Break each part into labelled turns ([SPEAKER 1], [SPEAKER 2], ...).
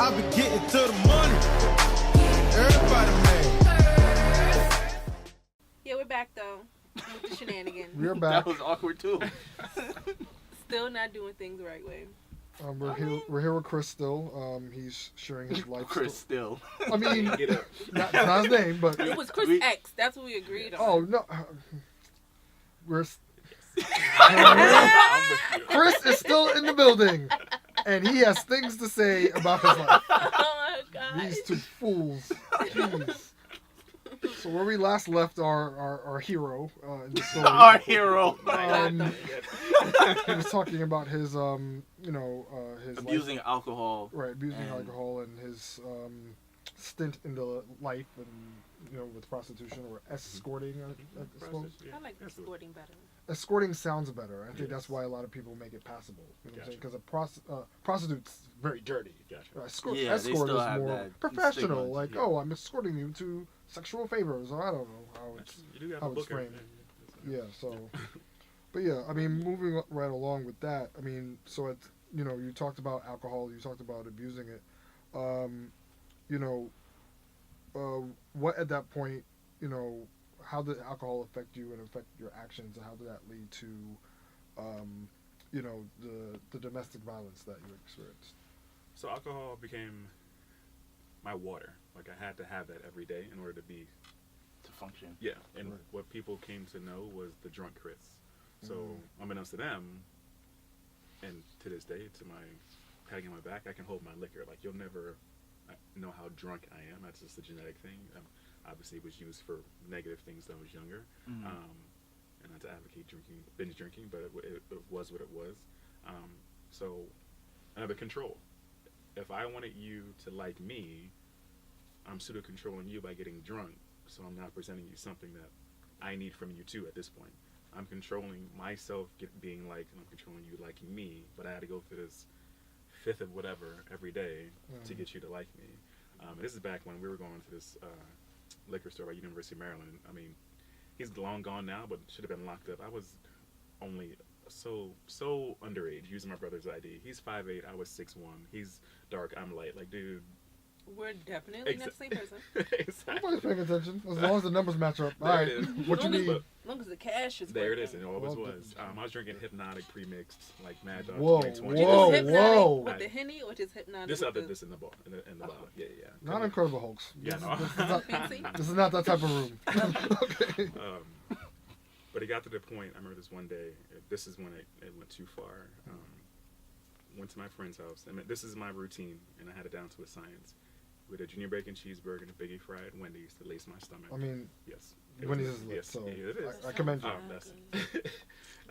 [SPEAKER 1] I be getting to the money. Everybody mad.
[SPEAKER 2] Yeah, we're back though with the shenanigans.
[SPEAKER 3] We're back.
[SPEAKER 4] That was awkward too.
[SPEAKER 2] Still not doing things the right way.
[SPEAKER 3] We're here with Chris still. He's sharing his life.
[SPEAKER 4] Chris still.
[SPEAKER 3] I mean,
[SPEAKER 4] Get up.
[SPEAKER 3] not his name, but
[SPEAKER 2] It was Chris X. That's what we agreed on.
[SPEAKER 3] oh no, we're
[SPEAKER 4] I'm with you.
[SPEAKER 3] Chris is still in the building, and he has things to say about his life.
[SPEAKER 2] Oh my god.
[SPEAKER 3] These two fools. Jeez. So where we last left our hero in the story,
[SPEAKER 4] Our hero.
[SPEAKER 3] he was talking about his his
[SPEAKER 4] Abusing
[SPEAKER 3] life,
[SPEAKER 4] alcohol.
[SPEAKER 3] right, abusing
[SPEAKER 4] and-
[SPEAKER 3] alcohol and his stint in the life and with prostitution or escorting. I suppose.
[SPEAKER 2] I like escorting better.
[SPEAKER 3] Escorting sounds better. I think that's why a lot of people make it passable. You know what I'm saying? Because a prostitute's very dirty. Escort
[SPEAKER 4] Yeah, they
[SPEAKER 3] is
[SPEAKER 4] still have
[SPEAKER 3] more
[SPEAKER 4] that
[SPEAKER 3] professional.
[SPEAKER 4] stigma,
[SPEAKER 3] Like,
[SPEAKER 4] yeah.
[SPEAKER 3] oh, I'm escorting you to sexual favors, or I don't know how it's
[SPEAKER 5] You do have
[SPEAKER 3] how
[SPEAKER 5] a
[SPEAKER 3] it's
[SPEAKER 5] booker.
[SPEAKER 3] framed. Yeah. So, but yeah, I mean, moving right along with that. I mean, so it's you talked about alcohol. You talked about abusing it. What at that point, how did alcohol affect you and affect your actions, and how did that lead to, the domestic violence that you experienced?
[SPEAKER 5] So alcohol became my water. Like I had to have that every day in order to be.
[SPEAKER 4] To function.
[SPEAKER 5] Yeah, and
[SPEAKER 3] Right.
[SPEAKER 5] what people came to know was the drunk Chris. So unbeknownst to them, and to this day, to my patting on my back, I can hold my liquor. Like you'll never know how drunk I am. That's just a genetic thing. Obviously, it was used for negative things when I was younger,
[SPEAKER 4] Mhm.
[SPEAKER 5] and not to advocate binge drinking, but it was what it was. So I have a control. If I wanted you to like me, I'm pseudo controlling you by getting drunk. So I'm now presenting you something that I need from you too at this point. I'm controlling myself being liked, and I'm controlling you liking me, but I had to go through this fifth of whatever every day to get you to like me. And this is back when we were going to this liquor store by University of Maryland. I mean, he's long gone now, but should have been locked up. I was only so underage using my brother's ID. He's 5'8", I was 6'1". He's dark, I'm light. Like, dude.
[SPEAKER 2] We're definitely not the same person.
[SPEAKER 5] Exactly.
[SPEAKER 3] Nobody's paying attention as long as the numbers match up.
[SPEAKER 5] There
[SPEAKER 3] All right,
[SPEAKER 5] it is.
[SPEAKER 3] what you need?
[SPEAKER 2] As long as the cash is
[SPEAKER 5] There it
[SPEAKER 2] working.
[SPEAKER 5] is, and it always
[SPEAKER 3] Well,
[SPEAKER 5] was. I was drinking Hypnotic pre-mixed, like Mad Dog
[SPEAKER 3] Whoa,
[SPEAKER 5] 2020.
[SPEAKER 2] You
[SPEAKER 3] whoa,
[SPEAKER 2] just hypnotic
[SPEAKER 3] whoa.
[SPEAKER 2] with the Henny or just hypnotic
[SPEAKER 5] This
[SPEAKER 2] with
[SPEAKER 5] other,
[SPEAKER 2] the...
[SPEAKER 5] this in the bar, in the bottle. Yeah.
[SPEAKER 3] Not Incredible Hulks.
[SPEAKER 5] Yeah, no.
[SPEAKER 3] This is not,
[SPEAKER 2] Fancy?
[SPEAKER 3] this is not that type of room. Okay.
[SPEAKER 5] But it got to the point. I remember this one day. This is when it went too far. Went to my friend's house. I mean, this is my routine, and I had it down to a science. With a junior bacon cheeseburger and a Biggie fried Wendy's to lace my stomach.
[SPEAKER 3] I mean,
[SPEAKER 5] Yes.
[SPEAKER 3] Wendy's is lit,
[SPEAKER 5] yes,
[SPEAKER 3] so
[SPEAKER 5] it is.
[SPEAKER 3] I commend you.
[SPEAKER 5] Oh, that's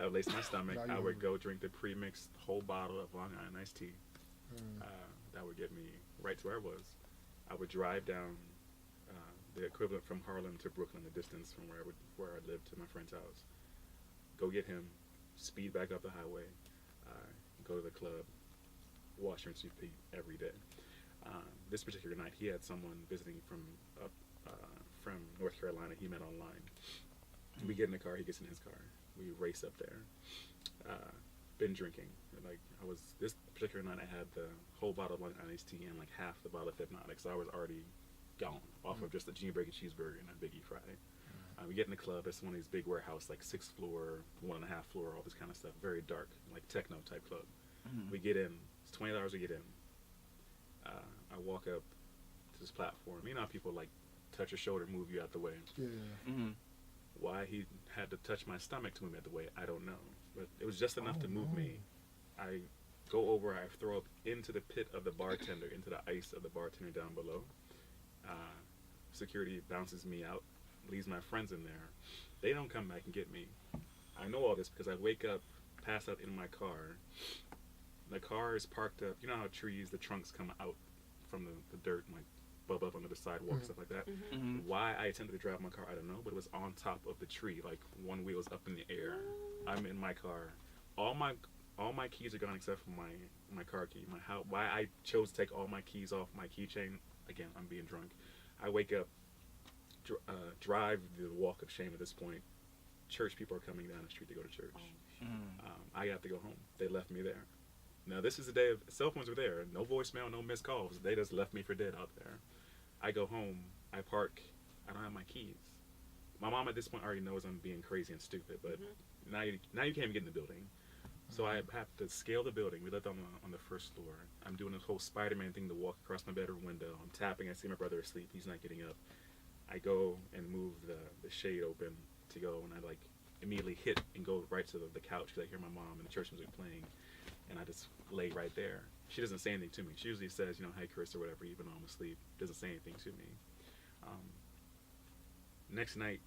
[SPEAKER 5] I would lace my stomach.
[SPEAKER 3] Now you
[SPEAKER 5] I would
[SPEAKER 3] hungry.
[SPEAKER 5] go drink the pre-mixed whole bottle of Long Island iced tea. That would get me right to where I was. I would drive down the equivalent from Harlem to Brooklyn, the distance from where I lived to my friend's house. Go get him, speed back up the highway, go to the club, wash, rinse, repeat every day. This particular night, he had someone visiting from North Carolina. He met online. We get in the car. He gets in his car. We race up there. Been drinking. Like this particular night, I had the whole bottle of Long Island iced tea and like half the bottle of Hypnotic. So I was already gone off of just a junior bacon cheeseburger and a Biggie fry. We get in the club. It's one of these big warehouse, like 6th floor, 1.5 floor, all this kind of stuff. Very dark, like techno type club. We get in. It's $20 to get in. I walk up to this platform. You know how people like touch your shoulder, move you out the way.
[SPEAKER 3] Yeah.
[SPEAKER 4] Mm-hmm.
[SPEAKER 5] Why he had to touch my stomach to move me out the way, I don't know. But it was just enough to move me. I go over, I throw up into the pit of the bartender, into the ice of the bartender down below. Security bounces me out, leaves my friends in there. They don't come back and get me. I know all this because I wake up, pass out in my car. The car is parked up. You know how trees, the trunks come out from the dirt and like bub up under the sidewalk, stuff like that. Why I attempted to drive my car, I don't know, but it was on top of the tree, like one wheel's up in the air. I'm in my car. All my keys are gone except for my car key. Why I chose to take all my keys off my keychain. Again, I'm being drunk. I wake up, drive the walk of shame at this point. Church people are coming down the street to go to church. I have to go home. They left me there. Now, this is the day of cell phones were there. No voicemail, no missed calls. They just left me for dead out there. I go home. I park. I don't have my keys. My mom at this point already knows I'm being crazy and stupid, but now you can't even get in the building. So I have to scale the building. We lived on the first floor. I'm doing this whole Spider-Man thing to walk across my bedroom window. I'm tapping. I see my brother asleep. He's not getting up. I go and move the shade open to go, and I like immediately hit and go right to the couch because I hear my mom and the church music playing, and I just lay right there. She doesn't say anything to me. She usually says, "Hi, Chris," or whatever, even though I'm asleep. Doesn't say anything to me. Next night,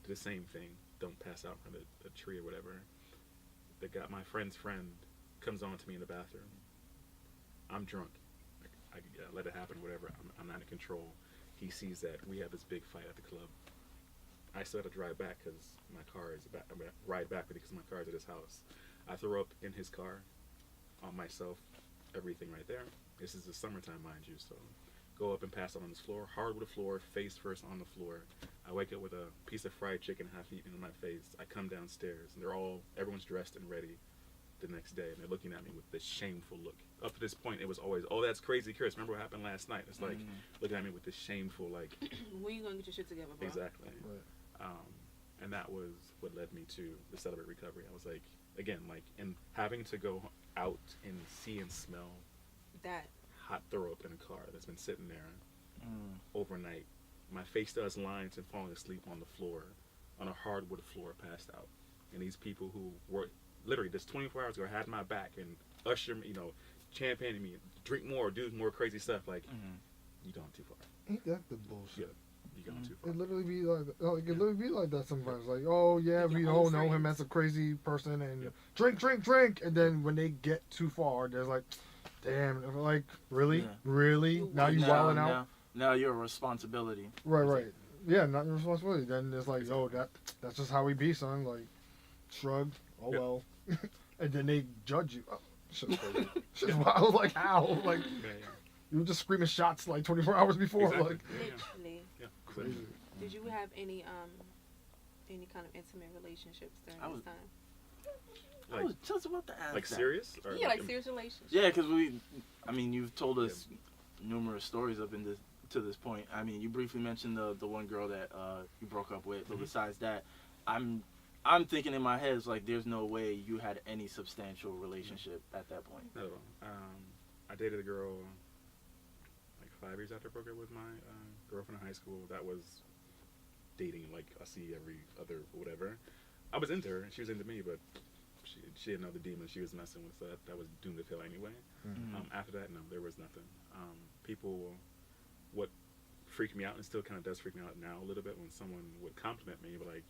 [SPEAKER 5] the same thing. Don't pass out from the tree or whatever. My friend's friend comes on to me in the bathroom. I'm drunk. I let it happen, whatever. I'm not in control. He sees that we have this big fight at the club. I still have to drive back because my car is back. I'm gonna ride back with it because my car is at his house. I throw up in his car, on myself, everything right there. This is the summertime, mind you, so go up and pass out on this floor, hardwood floor, face first on the floor. I wake up with a piece of fried chicken half eaten in my face. I come downstairs, and everyone's dressed and ready the next day, and they're looking at me with this shameful look. Up to this point, it was always, "Oh, that's crazy, Chris. Remember what happened last night?" It's like looking at me with this shameful, like.
[SPEAKER 2] When you gonna get your shit together, bro?
[SPEAKER 5] Exactly.
[SPEAKER 3] Right.
[SPEAKER 5] And that was what led me to the Celebrate Recovery. I was like, again, and having to go out and see and smell
[SPEAKER 2] That.
[SPEAKER 5] hot throw up in a car that's been sitting there overnight. My face still has lines and falling asleep on the floor, on a hardwood floor, passed out. And these people who were literally just 24 hours ago had my back and ushered me, championing me, drink more, do more crazy stuff. Like, you gone too far.
[SPEAKER 3] Ain't that the bullshit?
[SPEAKER 5] Yeah, you gone too far.
[SPEAKER 3] It literally be like that sometimes. Like, oh yeah, we all know him as a crazy person, and drink, and then when they get too far, they're like, damn, like really. Now you wilding out.
[SPEAKER 6] Now you're a responsibility.
[SPEAKER 3] Right. Yeah, not your responsibility. Then it's like, oh, that's just how we be, son. Like, shrug. Oh well. And then they judge you. Oh, shit's crazy. Shit's wild. I was like, how? Like, you were just screaming shots like 24 hours before.
[SPEAKER 5] Exactly.
[SPEAKER 3] Like,
[SPEAKER 2] Literally.
[SPEAKER 5] Yeah.
[SPEAKER 3] crazy.
[SPEAKER 2] Did you have any kind of intimate relationships during this time?
[SPEAKER 6] I was just about to ask
[SPEAKER 5] Like
[SPEAKER 6] that.
[SPEAKER 5] serious? Or
[SPEAKER 2] Yeah, like serious relationships.
[SPEAKER 6] Yeah, because you've told us numerous stories up to this point. I mean, you briefly mentioned the one girl that you broke up with, but besides that, I'm thinking in my head, it's like there's no way you had any substantial relationship at that point.
[SPEAKER 5] Not at all. I dated a girl like 5 years after I broke up with my girlfriend in high school. That was dating like I see every other whatever. I was into her and she was into me, but she had another demon she was messing with, so that was doomed to fail anyway. After that, no, there was nothing. What freaked me out and still kind of does freak me out now a little bit when someone would compliment me, but like,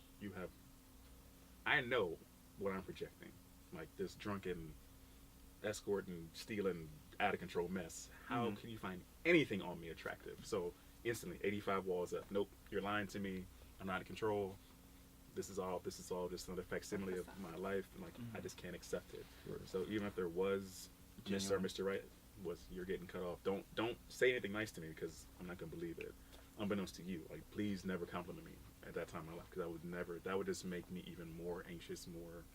[SPEAKER 5] I know what I'm projecting, like this drunken, escorting, stealing, out of control mess. How can you find anything on me attractive? So instantly, 85 walls up. Nope, you're lying to me. I'm not in control. This is all just another facsimile of my life, and like I just can't accept it. Right. So even if there was Mr. or Mr. Right, you're getting cut off. Don't say anything nice to me because I'm not gonna believe it. Unbeknownst to you, like please never compliment me at that time in my life because that would just make me even more anxious, more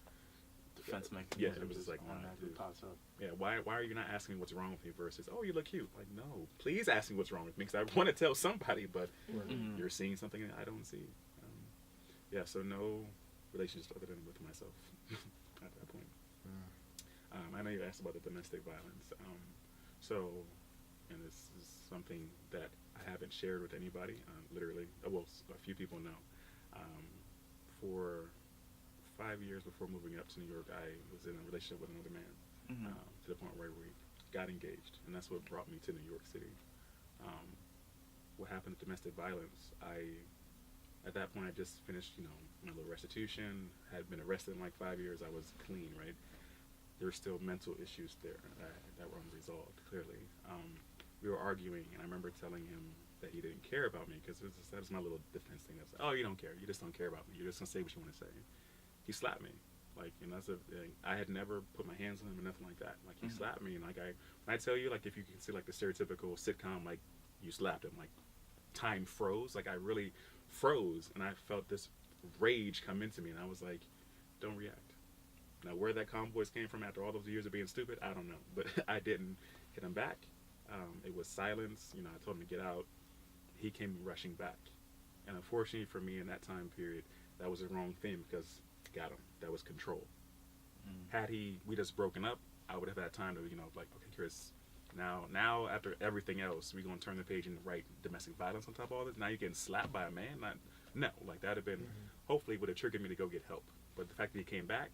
[SPEAKER 6] defense mechanism.
[SPEAKER 5] Yeah, it was just like,
[SPEAKER 6] on that it pops up.
[SPEAKER 5] Yeah, why are you not asking me what's wrong with me versus, oh, you look cute? Like, no, please ask me what's wrong with me because I want to tell somebody, but you're seeing something that I don't see. Yeah, so no relationships other than with myself at that point. I know you asked about the domestic violence. And this is something that I haven't shared with anybody, literally. Well, a few people know. For 5 years before moving up to New York, I was in a relationship with another man to the point where we got engaged, and that's what brought me to New York City. What happened to domestic violence, at that point I just finished, my little restitution, had been arrested in like 5 years. I was clean, right? There were still mental issues there that were unresolved, clearly. We were arguing, and I remember telling him that he didn't care about me because that was my little defense thing. I was like, oh, you don't care. You just don't care about me. You're just going to say what you want to say. He slapped me. I had never put my hands on him or nothing like that. Like, he slapped me, and when I tell you, like, if you can see, like, the stereotypical sitcom, like, you slapped him, like, time froze. Like, I really froze, and I felt this rage come into me, and I was like, don't react. Now, where that calm voice came from after all those years of being stupid, I don't know. But I didn't hit him back. It was silence. You know, I told him to get out. He came rushing back. And unfortunately for me in that time period, that was the wrong thing because got him. That was control. Had we just broken up, I would have had time to, like, okay, Chris, now after everything else, we're going to turn the page and write domestic violence on top of all this. Now you're getting slapped by a man? No, like, that would have been, hopefully would have triggered me to go get help. But the fact that he came back,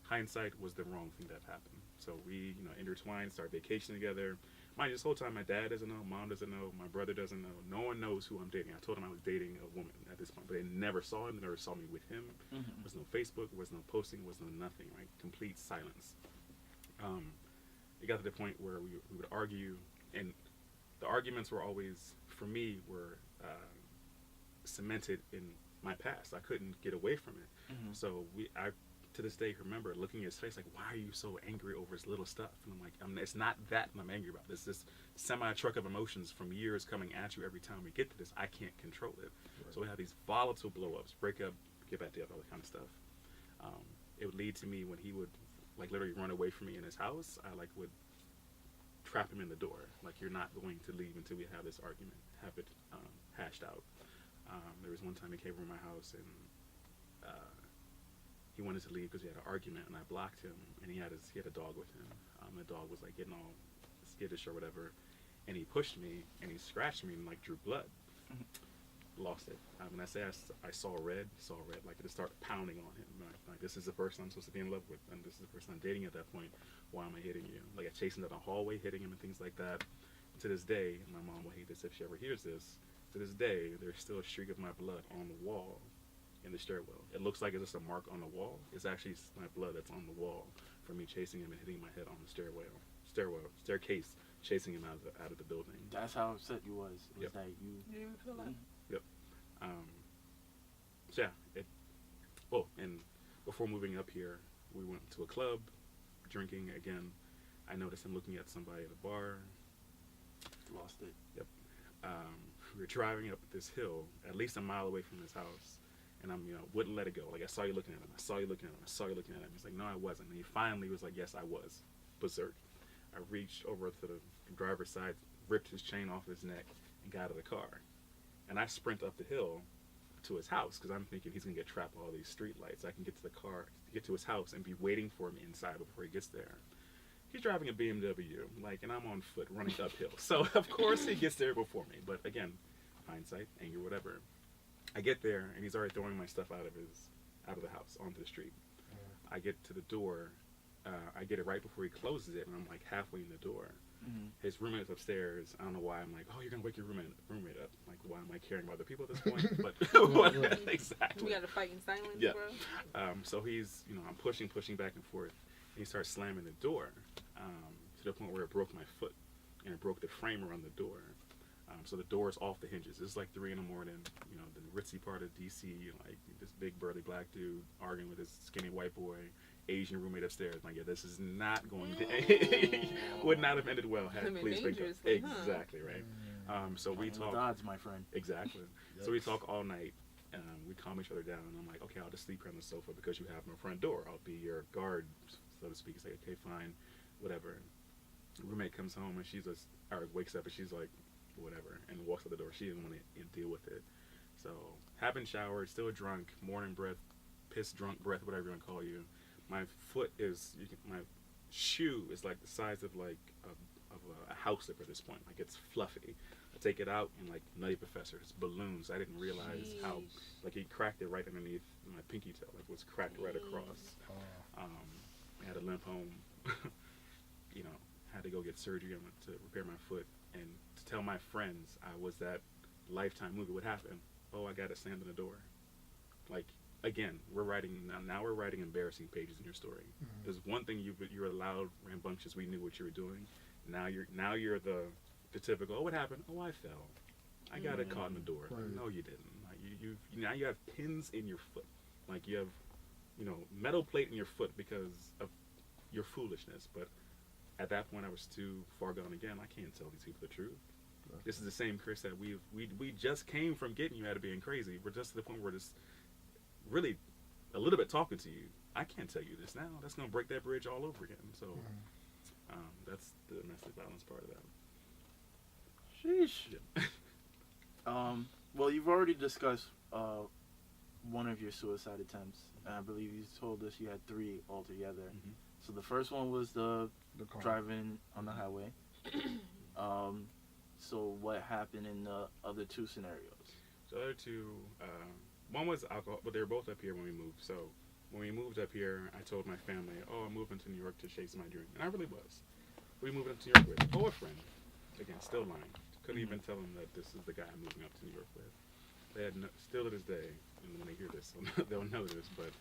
[SPEAKER 5] hindsight was the wrong thing that happened. So we, intertwined, started vacationing together. Mind you, this whole time my dad doesn't know, mom doesn't know, my brother doesn't know. No one knows who I'm dating. I told him I was dating a woman at this point, but they never saw him. They never saw me with him. There was no Facebook, there was no posting, there was no nothing, right? Complete silence. It got to the point where we would argue, and the arguments were always, for me, were cemented in my past. I couldn't get away from it. So I to this day remember looking at his face like, why are you so angry over this little stuff? And I'm like, it's not that I'm angry about. It's this semi-truck of emotions from years coming at you every time we get to this. I can't control it. Right. So we have these volatile blow-ups, break up, get back together, all that kind of stuff. It would lead to me when he would like literally run away from me in his house, I like would trap him in the door. Like, you're not going to leave until we have this argument, have it hashed out. There was one time he came over my house and he wanted to leave because we had an argument, and I blocked him, and he had a dog with him. The dog was like getting all skittish or whatever, and he pushed me and he scratched me and like drew blood. Lost it. When I say I saw red, like it just started pounding on him. Like, this is the person I'm supposed to be in love with, and this is the person I'm dating at that point. Why am I hitting you? Like, I chased him down the hallway, hitting him and things like that. To this day, my mom will hate this if she ever hears this. To this day, there's still a streak of my blood on the wall in the stairwell. It looks like it's just a mark on the wall. It's actually my blood that's on the wall from me chasing him and hitting my head on the staircase, chasing him out of the building.
[SPEAKER 6] That's how upset you was.
[SPEAKER 5] Yep.
[SPEAKER 6] That you
[SPEAKER 2] didn't feel that?
[SPEAKER 5] Yep. So yeah, and before moving up here, we went to a club, drinking again. I noticed him looking at somebody at a bar.
[SPEAKER 6] lost it.
[SPEAKER 5] Yep. We were driving up this hill, at least a mile away from his house, and I'm, wouldn't let it go. Like, I saw you looking at him. I saw you looking at him. I saw you looking at him. He's like, no, I wasn't. And he finally was like, yes, I was. Berserk. I reached over to the driver's side, ripped his chain off his neck, and got out of the car. And I sprint up the hill to his house because I'm thinking he's going to get trapped by all these street lights. I can get to the car, get to his house, and be waiting for him inside before he gets there. He's driving a BMW, and I'm on foot running uphill. So, of course, he gets there before me. But, again, hindsight, anger, whatever. I get there, and he's already throwing my stuff out of the house onto the street. I get to the door. I get it right before he closes it, and I'm, halfway in the door. His roommate's upstairs. I don't know why. I'm like, oh, you're going to wake your roommate up. Like, why am I caring about other people at this point? But exactly.
[SPEAKER 2] We got to fight in silence,
[SPEAKER 5] yeah.
[SPEAKER 2] bro.
[SPEAKER 5] So he's, I'm pushing back and forth. And he starts slamming the door to the point where it broke my foot. And it broke the frame around the door. So the door is off the hinges. It's like 3 a.m, the ritzy part of DC, this big burly black dude arguing with this skinny white boy, Asian roommate upstairs. Like, yeah, this is not going to would not have ended well had police picked up. Exactly, right. So we talk.
[SPEAKER 6] Odds, my friend.
[SPEAKER 5] Exactly.
[SPEAKER 3] Yikes.
[SPEAKER 5] So we talk all night. We calm each other down, and I'm like, okay, I'll just sleep here on the sofa because you have no front door. I'll be your guard, so to speak. He's like, okay, fine, whatever. Roommate comes home and wakes up and she's like, whatever, and walks out the door. She didn't want to deal with it. So, haven't showered, still drunk, morning breath, piss drunk breath, whatever you want to call you. My foot is, my shoe is like the size of a house slipper at this point. Like, it's fluffy. I take it out and Nutty Professor, it's balloons. I didn't realize how, he cracked it right underneath my pinky toe. Like, it was cracked right across. I had to limp home. Had to go get surgery to repair my foot. And to tell my friends I was that Lifetime movie, what happened? Oh, I got it slammed in the door. Again, we're writing embarrassing pages in your story. There's one thing you're loud, rambunctious. We knew what you were doing. Now you're the typical. Oh, what happened? Oh, I fell. I got it caught in the door.
[SPEAKER 3] Right.
[SPEAKER 5] No, you didn't. Now you have pins in your foot. You have, metal plate in your foot because of your foolishness. But at that point, I was too far gone again. I can't tell these people the truth. This is the same Chris that we just came from getting you out of being crazy. We're just to the point where we're just really a little bit talking to you. I can't tell you this now. That's gonna break that bridge all over again. So that's the domestic violence part of that.
[SPEAKER 6] Sheesh.
[SPEAKER 5] Yeah.
[SPEAKER 6] Well, you've already discussed one of your suicide attempts, and I believe you told us you had 3 altogether.
[SPEAKER 5] Mhm.
[SPEAKER 6] So the first one was the
[SPEAKER 3] car.
[SPEAKER 6] driving on the highway. So what happened in the other 2 scenarios?
[SPEAKER 5] So the other 2, one was alcohol, but they were both up here when we moved. So when we moved up here, I told my family, "Oh, I'm moving to New York to chase my dream," and I really was. We moved up to New York with. Oh, a friend. Again, still lying. Couldn't even tell them that this is the guy I'm moving up to New York with. They had still to this day, and when they hear this, they'll know this. But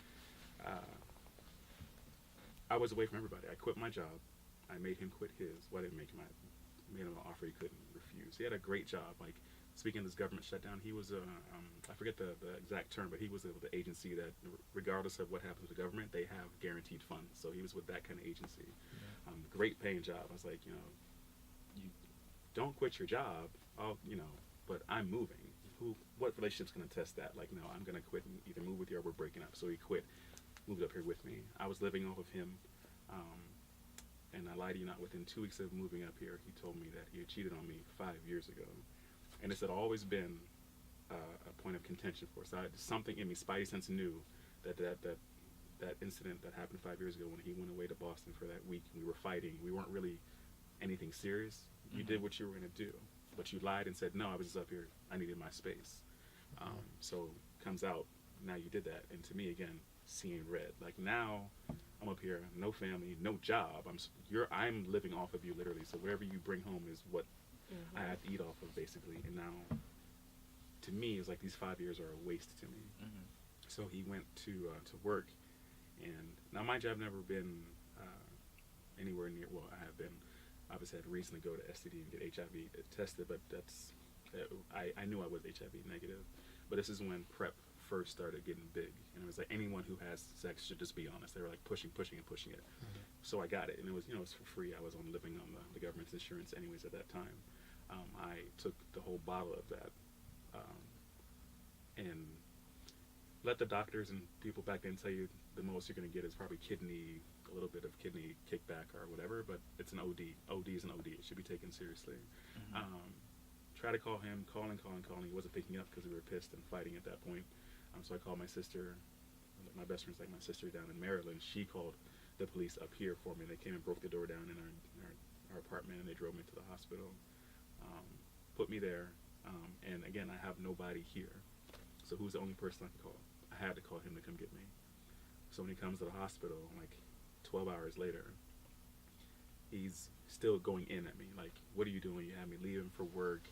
[SPEAKER 5] I was away from everybody. I quit my job. I made him quit his. Well, I didn't make him. I made him an offer he couldn't refuse. He had a great job. Like, speaking of this government shutdown, he was I forget the exact term, but he was with the agency that, regardless of what happens with the government, they have guaranteed funds. So he was with that kind of agency. Great paying job. I was like, you don't quit your job. But I'm moving. What relationship's gonna test that? Like, no, I'm gonna quit and either move with you or we're breaking up. So he quit, moved up here with me. I was living off of him. And I lied to you not, within 2 weeks of moving up here, he told me that he had cheated on me 5 years ago. And this had always been a point of contention for us. Something in me, spidey sense, knew that incident that happened 5 years ago when he went away to Boston for that week. We were fighting. We weren't really anything serious. You did what you were going to do. But you lied and said, no, I was just up here. I needed my space. So comes out, now you did that. And to me, again, seeing red. Like, now I'm up here, no family, no job. I'm living off of you, literally. So whatever you bring home is what I have to eat off of, basically. And now, to me, it's like these 5 years are a waste to me. So he went to work, and now mind you, I've never been anywhere near. Well, I have been. Obviously, had reason to go to STD and get HIV tested, but I knew I was HIV negative. But this is when PrEP first started getting big, and it was like anyone who has sex should just be honest. They were like pushing it. So I got it, and it was it was for free. I was living on the government's insurance anyways at that time. I took the whole bottle of that, and let the doctors and people back then tell you the most you're going to get is probably a little bit of kidney kickback or whatever, but it's an OD. OD is an OD. It should be taken seriously. Try to call him, calling. He wasn't picking up because we were pissed and fighting at that point. So I called my sister. My best friend's like my sister down in Maryland. She called the police up here for me. They came and broke the door down in our apartment, and they drove me to the hospital. Put me there, and again, I have nobody here. So who's the only person I can call? I had to call him to come get me. So when he comes to the hospital, like 12 hours later, he's still going in at me. Like, what are you doing? You had me leaving for work.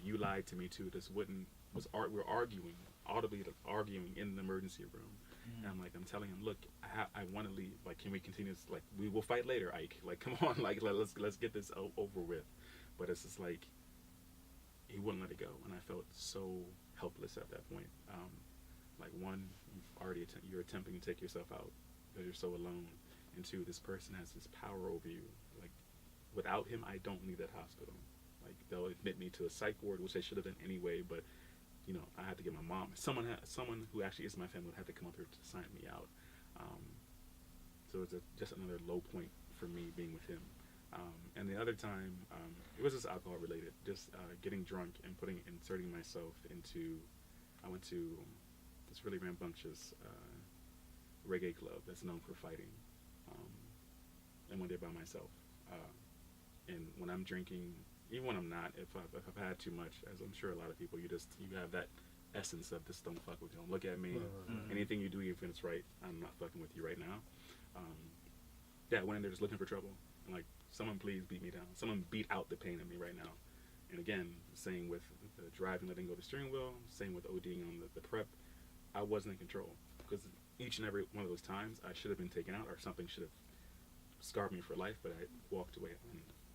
[SPEAKER 5] You lied to me too. We're arguing, audibly arguing in the emergency room. And I'm telling him, look, I want to leave. Like, can we continue this? Like, we will fight later, Ike. Like, come on, like, let's get this over with. But it's just like, he wouldn't let it go, and I felt so helpless at that point. Like, one, you're attempting to take yourself out because you're so alone, and two, this person has this power over you. Like, without him, I don't leave that hospital. Like, they'll admit me to a psych ward, which they should have done anyway, but I had to get my mom. Someone who actually is my family would have to come up here to sign me out. So it's just another low point for me being with him. And the other time, it was just alcohol related, just getting drunk and inserting myself into. I went to this really rambunctious reggae club that's known for fighting, and went there by myself. And when I'm drinking, even when I'm not, if I've had too much, as I'm sure a lot of people, you have that essence of just don't fuck with me, don't look at me. Anything you do, even if it's right, I'm not fucking with you right now. I went in there just looking for trouble. I'm like, someone please beat me down. Someone beat out the pain in me right now. And again, same with the driving, letting go of the steering wheel, same with ODing on the PrEP. I wasn't in control because each and every one of those times I should have been taken out or something should have scarred me for life, but I walked away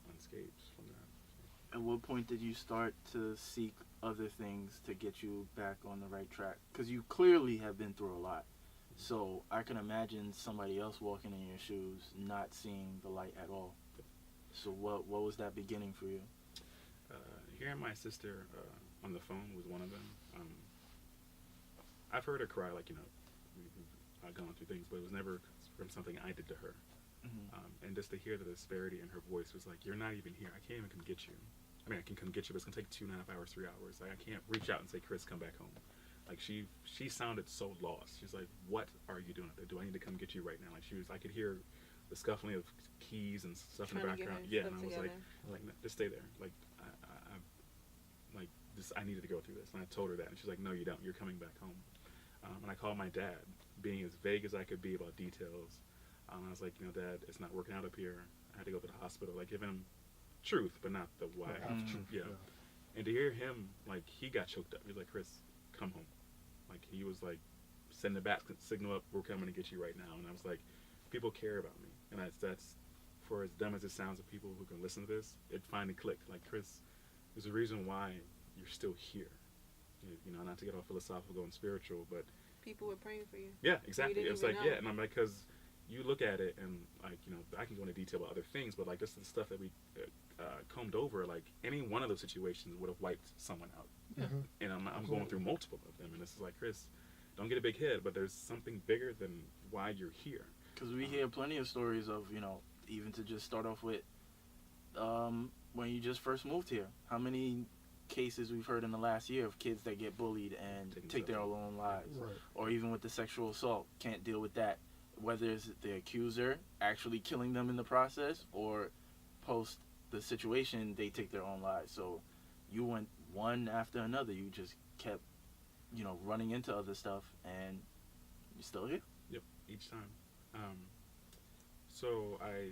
[SPEAKER 5] unscathed from that.
[SPEAKER 6] At what point did you start to seek other things to get you back on the right track? Because you clearly have been through a lot. So I can imagine somebody else walking in your shoes not seeing the light at all. So what was that beginning for you?
[SPEAKER 5] Hearing my sister on the phone was one of them. I've heard her cry, like, gone through things, but it was never from something I did to her.
[SPEAKER 6] Mm-hmm.
[SPEAKER 5] And just to hear the disparity in her voice was like, you're not even here. I can't even come get you. I mean, I can come get you, but it's gonna take 2.5 hours, 3 hours. Like, I can't reach out and say, Chris, come back home. Like, she sounded so lost. She's like, what are you doing up there? Do I need to come get you right now? Like, I could hear the scuffling of keys and stuff in the background. Yeah, and I was like, no, just stay there. Like, I needed to go through this. And I told her that, and she's like, no, you don't. You're coming back home. And I called my dad, being as vague as I could be about details. I was like, Dad, it's not working out up here. I had to go to the hospital. Like, giving him truth, but not the why. Yeah. And to hear him, like, he got choked up. He was like, Chris, come home. Like, he was like, send the bat signal up. We're coming to get you right now. And I was like, people care about me. And that's for as dumb as it sounds to people who can listen to this, it finally clicked. Like, Chris, there's a reason why you're still here. Not to get all philosophical and spiritual, but
[SPEAKER 2] people were praying for you.
[SPEAKER 5] Yeah, exactly. It was like,
[SPEAKER 2] know.
[SPEAKER 5] yeah, and I'm like, because you look at it and like, I can go into detail about other things, but like this is the stuff that we combed over. Like any one of those situations would have wiped someone out.
[SPEAKER 3] Yeah.
[SPEAKER 5] And I'm going through multiple of them, and this is like, Chris, don't get a big head, but there's something bigger than why you're here.
[SPEAKER 6] Because we hear plenty of stories of, even to just start off with, when you just first moved here, how many cases we've heard in the last year of kids that get bullied and take their own lives,
[SPEAKER 3] Right.
[SPEAKER 6] or even with the sexual assault, can't deal with that, whether it's the accuser actually killing them in the process or post the situation they take their own lives. So you went one after another. You just kept running into other stuff, and you're still here.
[SPEAKER 5] Yep, each time. So I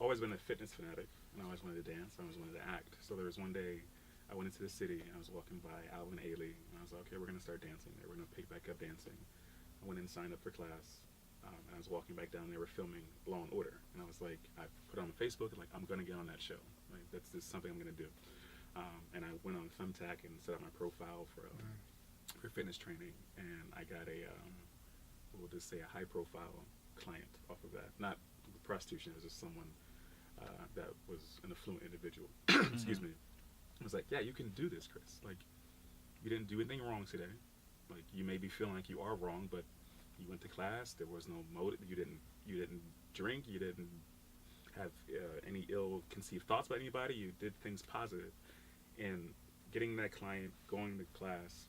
[SPEAKER 5] always been a fitness fanatic, and I always wanted to dance. I always wanted to act. So there was one day I went into the city, and I was walking by Alvin Ailey, and I was like, okay, we're going to start dancing there. We're going to pick back up dancing. I went in and signed up for class, and I was walking back down. They were filming Law and Order, and I was like, I put it on Facebook, and like, I'm going to get on that show. Like, that's just something I'm going to do. And I went on Thumbtack and set up my profile for fitness training, and I got we'll just say a high-profile client off of that. Not prostitution, it was just someone that was an affluent individual. Excuse me. I was like, yeah, you can do this, Chris. Like, you didn't do anything wrong today. Like, you may be feeling like you are wrong, but you went to class. There was no motive. You didn't drink. You didn't have any ill-conceived thoughts about anybody. You did things positive. And getting that client, going to class,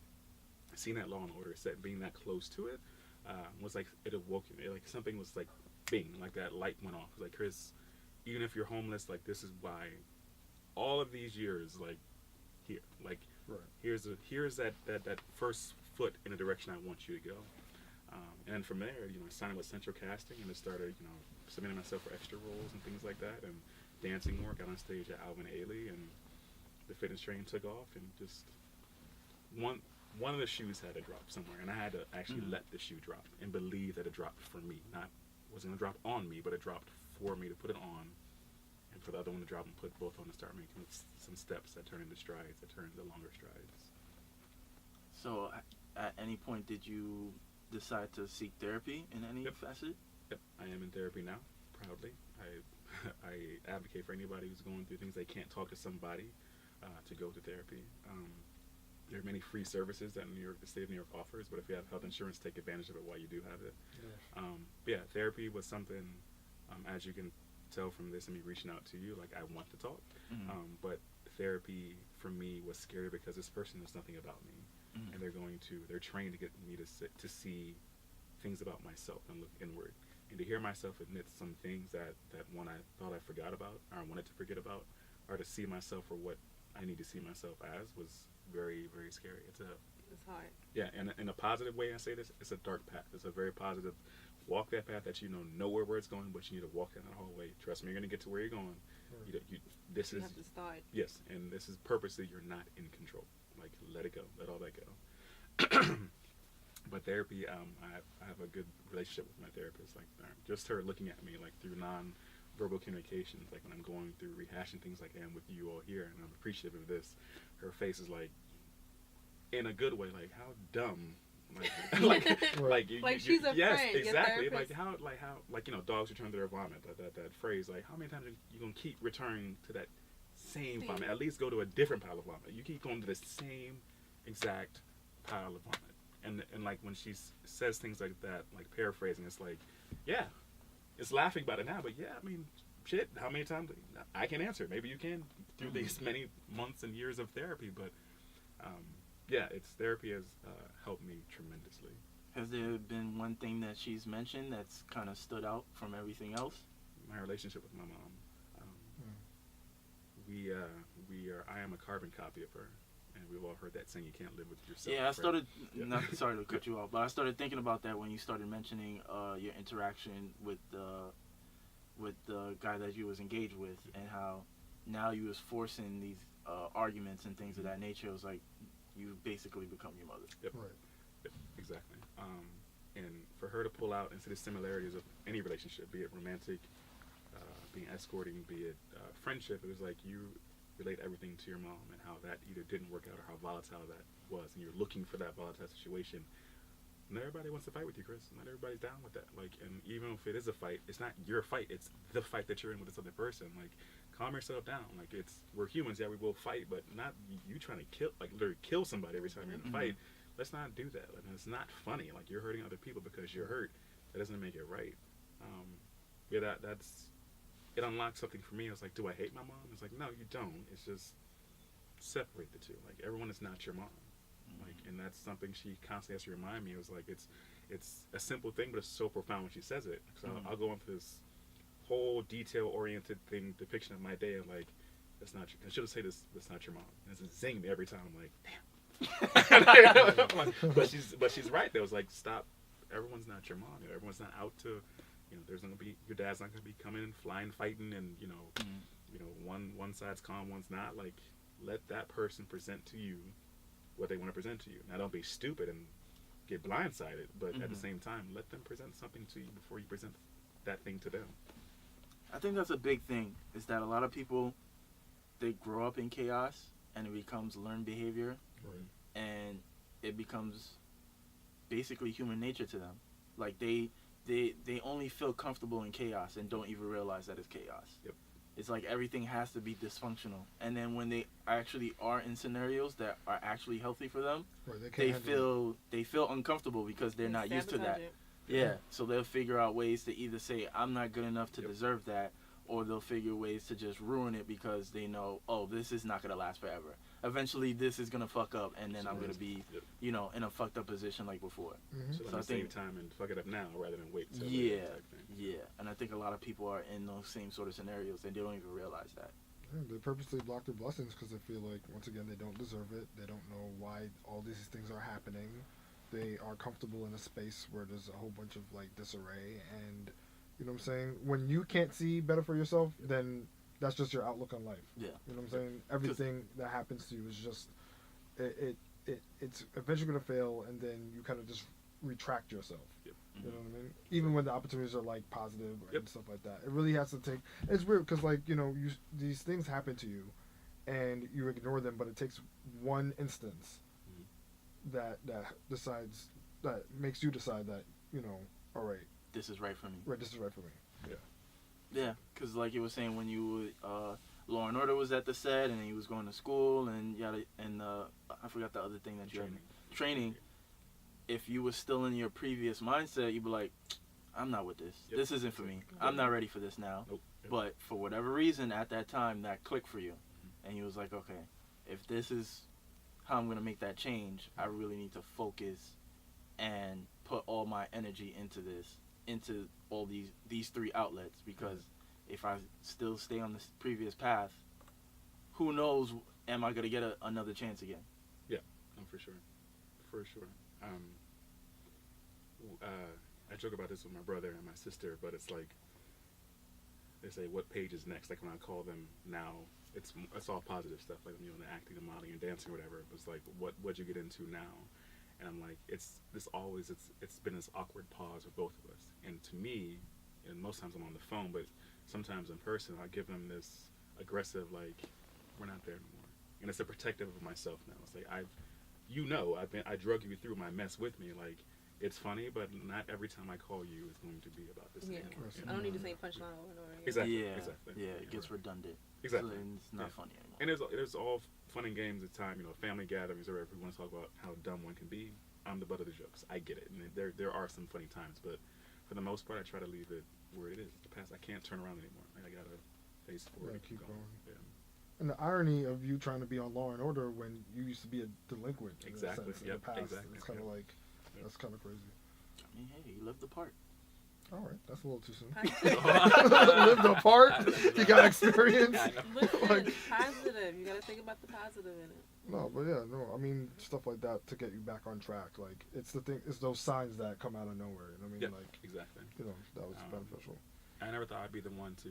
[SPEAKER 5] seeing that Law and Order set, being that close to it, was like, it awoke me. Like, something was like, bing, like that light went off. It was like, Chris, even if you're homeless, like, this is why all of these years, like, here, like,
[SPEAKER 3] Right.
[SPEAKER 5] here's that first foot in the direction I want you to go. And from there, I signed up with Central Casting, and I started, submitting myself for extra roles and things like that, and dancing more. Got on stage at Alvin Ailey, and the fitness training took off, and just one of the shoes had to drop somewhere, and I had to actually let the shoe drop and believe that it dropped for me. Wasn't gonna drop on me, but it dropped for me to put it on, and for the other one to drop and put both on and start making some steps that turn into strides, that turn into longer strides.
[SPEAKER 6] So at any point did you decide to seek therapy in any facet?
[SPEAKER 5] Yep, I am in therapy now, proudly. I advocate for anybody who's going through things they can't talk to somebody to go to therapy. There are many free services that the state of New York offers, but if you have health insurance, take advantage of it while you do have it.
[SPEAKER 3] Yeah.
[SPEAKER 5] Therapy was something, as you can tell from this and me reaching out to you, like, I want to talk, but therapy for me was scary because this person knows nothing about me, and they're trained to get me to see things about myself and look inward, and to hear myself admit some things that one I thought I forgot about or I wanted to forget about, or to see myself for what I need to see myself as, was very, very scary. It's
[SPEAKER 2] hard.
[SPEAKER 5] Yeah, and in a positive way I say this, it's a dark path. It's a very positive, walk that path that you know where it's going, but you need to walk in that hallway. Trust me, you're going to get to where you're going.
[SPEAKER 3] Right.
[SPEAKER 2] You have to start.
[SPEAKER 5] Yes, and this is purposely, you're not in control. Like, let it go. Let all that go. But therapy, I have a good relationship with my therapist. Like, just her looking at me, like, through non-verbal communications, like when I'm going through rehashing things like I am with you all here, and I'm appreciative of this, her face is like, in a good way, like, how dumb. Like
[SPEAKER 2] she's a
[SPEAKER 5] yes,
[SPEAKER 2] friend.
[SPEAKER 5] exactly. Like how dogs return to their vomit. That phrase. Like, how many times are you gonna keep returning to that same vomit? At least go to a different pile of vomit. You keep going to the same exact pile of vomit, and like when she says things like that, like paraphrasing, it's like, yeah, it's laughing about it now, but yeah, I mean, shit, how many times I can answer it? Maybe you can through these many months and years of therapy, but yeah, therapy has helped me tremendously.
[SPEAKER 6] Has there been one thing that she's mentioned that's kind of stood out from everything else?
[SPEAKER 5] My relationship with my mom. I am a carbon copy of her, and we've all heard that saying, you can't live with yourself.
[SPEAKER 6] Yeah, I
[SPEAKER 5] right?
[SPEAKER 6] started, not sorry to cut you off, but I started thinking about that when you started mentioning your interaction with the guy that you was engaged with, and how now you was forcing these arguments and things of that nature. It was like you basically become your mother.
[SPEAKER 5] Yep.
[SPEAKER 3] Right.
[SPEAKER 5] Yep, exactly. And for her to pull out into the similarities of any relationship, be it romantic, be it escorting, be it friendship, it was like you relate everything to your mom and how that either didn't work out or how volatile that was, and you're looking for that volatile situation. Not everybody wants to fight with you, Chris. Not everybody's down with that. Like, and even if it is a fight, it's not your fight. It's the fight that you're in with this other person. Like, calm yourself down. Like, we're humans. Yeah, we will fight, but not you trying to literally kill somebody every time you're in a fight. Let's not do that. Like, it's not funny. Like, you're hurting other people because you're hurt. That doesn't make it right. Yeah, it unlocked something for me. I was like, do I hate my mom? It's like, no, you don't. It's just separate the two. Like, everyone is not your mom. Like, and that's something she constantly has to remind me. It was like, it's a simple thing, but it's so profound when she says it. Because I'll go into this whole detail-oriented depiction of my day, and like, that's not your, I should have said this, that's not your mom. And it's a zing me every time. I'm like, damn. but she's right. There was like, stop. Everyone's not your mom. Everyone's not out to, there's not gonna be, your dad's not gonna be coming, flying, fighting, and one side's calm, one's not. Like, let that person present to you what they want to present to you. Now, don't be stupid and get blindsided, but at the same time, let them present something to you before you present that thing to them.
[SPEAKER 6] I think that's a big thing, is that a lot of people, they grow up in chaos, and it becomes learned behavior, and it becomes basically human nature to them. Like, they only feel comfortable in chaos and don't even realize that it's chaos.
[SPEAKER 5] Yep.
[SPEAKER 6] It's like everything has to be dysfunctional. And then when they actually are in scenarios that are actually healthy for them, they feel uncomfortable because they're not used to that. Yeah. So they'll figure out ways to either say, I'm not good enough to deserve that, or they'll figure ways to just ruin it because they know, oh, this is not going to last forever. Eventually, this is going to fuck up, and then I'm going to be, in a fucked up position like before.
[SPEAKER 5] So I think save time and fuck it up now rather than wait.
[SPEAKER 6] Yeah. And I think a lot of people are in those same sort of scenarios, and they don't even realize that.
[SPEAKER 3] Yeah, they purposely block their blessings because they feel like, once again, they don't deserve it. They don't know why all these things are happening. They are comfortable in a space where there's a whole bunch of, like, disarray, and you know what I'm saying? When you can't see better for yourself, then that's just your outlook on life. Yeah. You know what I'm saying? Everything that happens to you is just, it's eventually going to fail, and then you kind of just retract yourself.
[SPEAKER 5] Yep.
[SPEAKER 3] You know what I mean? Even when the opportunities are, like, positive and stuff like that. It really has to take, it's weird because, like, these things happen to you, and you ignore them, but it takes one instance that makes you decide that, all right,
[SPEAKER 6] this is right for me.
[SPEAKER 3] Right, this is right for me. Yeah.
[SPEAKER 6] Yeah, because like you were saying, when you Law and Order was at the set, and he was going to school, and I forgot the other thing that you had. Training. If you were still in your previous mindset, you'd be like, I'm not with this. This isn't for me. I'm not ready for this now.
[SPEAKER 5] Nope.
[SPEAKER 6] But for whatever reason, at that time, that clicked for you. And you was like, okay, if this is how I'm going to make that change, I really need to focus and put all my energy into this, into all these three outlets, because if I still stay on this previous path, who knows, am I going to get another chance again?
[SPEAKER 5] Yeah, no, for sure. I joke about this with my brother and my sister, but it's like, they say, what page is next? Like, when I call them now, it's all positive stuff, like, the acting and modeling and dancing or whatever. It's like, what'd you get into now? And I'm like, it's been this awkward pause with both of us. And to me, and most times I'm on the phone, but sometimes in person, I give them this aggressive, like, we're not there anymore. And it's a protective of myself now. It's like, I drug you through my mess with me. Like, it's funny, but not every time I call you is going to be about this thing.
[SPEAKER 2] I don't need to say punchline over and over again.
[SPEAKER 5] Exactly.
[SPEAKER 6] Yeah, it gets redundant.
[SPEAKER 5] Exactly.
[SPEAKER 6] So it's not funny anymore.
[SPEAKER 5] And there's all fun and games at time, family gatherings or whatever. We want to talk about how dumb one can be. I'm the butt of the jokes. I get it, and there are some funny times, but for the most part, I try to leave it where it is. The past, I can't turn around anymore. I gotta face forward and keep going. Yeah.
[SPEAKER 3] And the irony of you trying to be on Law and Order when you used to be a delinquent.
[SPEAKER 5] Exactly.
[SPEAKER 3] In the past.
[SPEAKER 5] Exactly.
[SPEAKER 3] It's kind of like that's kind of crazy.
[SPEAKER 6] I mean, hey, you lived the part.
[SPEAKER 3] All right, that's a little too soon.
[SPEAKER 2] Positive.
[SPEAKER 3] Lived apart. You got experience.
[SPEAKER 2] Listen,
[SPEAKER 3] Like-
[SPEAKER 2] positive. You gotta think about the positive in it.
[SPEAKER 3] No, but yeah, no. I mean, stuff like that to get you back on track. Like it's the thing. It's those signs that come out of nowhere. You know what I mean?
[SPEAKER 5] Yeah,
[SPEAKER 3] Like
[SPEAKER 5] exactly.
[SPEAKER 3] you know, that was beneficial.
[SPEAKER 5] I never thought I'd be the one to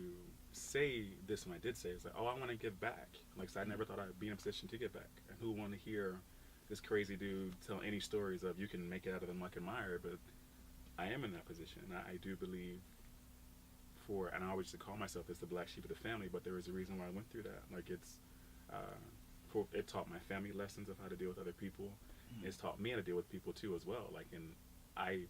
[SPEAKER 5] say this, and I did say it's like, oh, I want to give back. Like, so I never thought I'd be in a position to give back. And who want to hear this crazy dude tell any stories of you can make it out of the muck and mire? But I am in that position. And I do believe and I always used to call myself as the black sheep of the family, but there was a reason why I went through that. Like it taught my family lessons of how to deal with other people. It's taught me how to deal with people too as well. Like, and I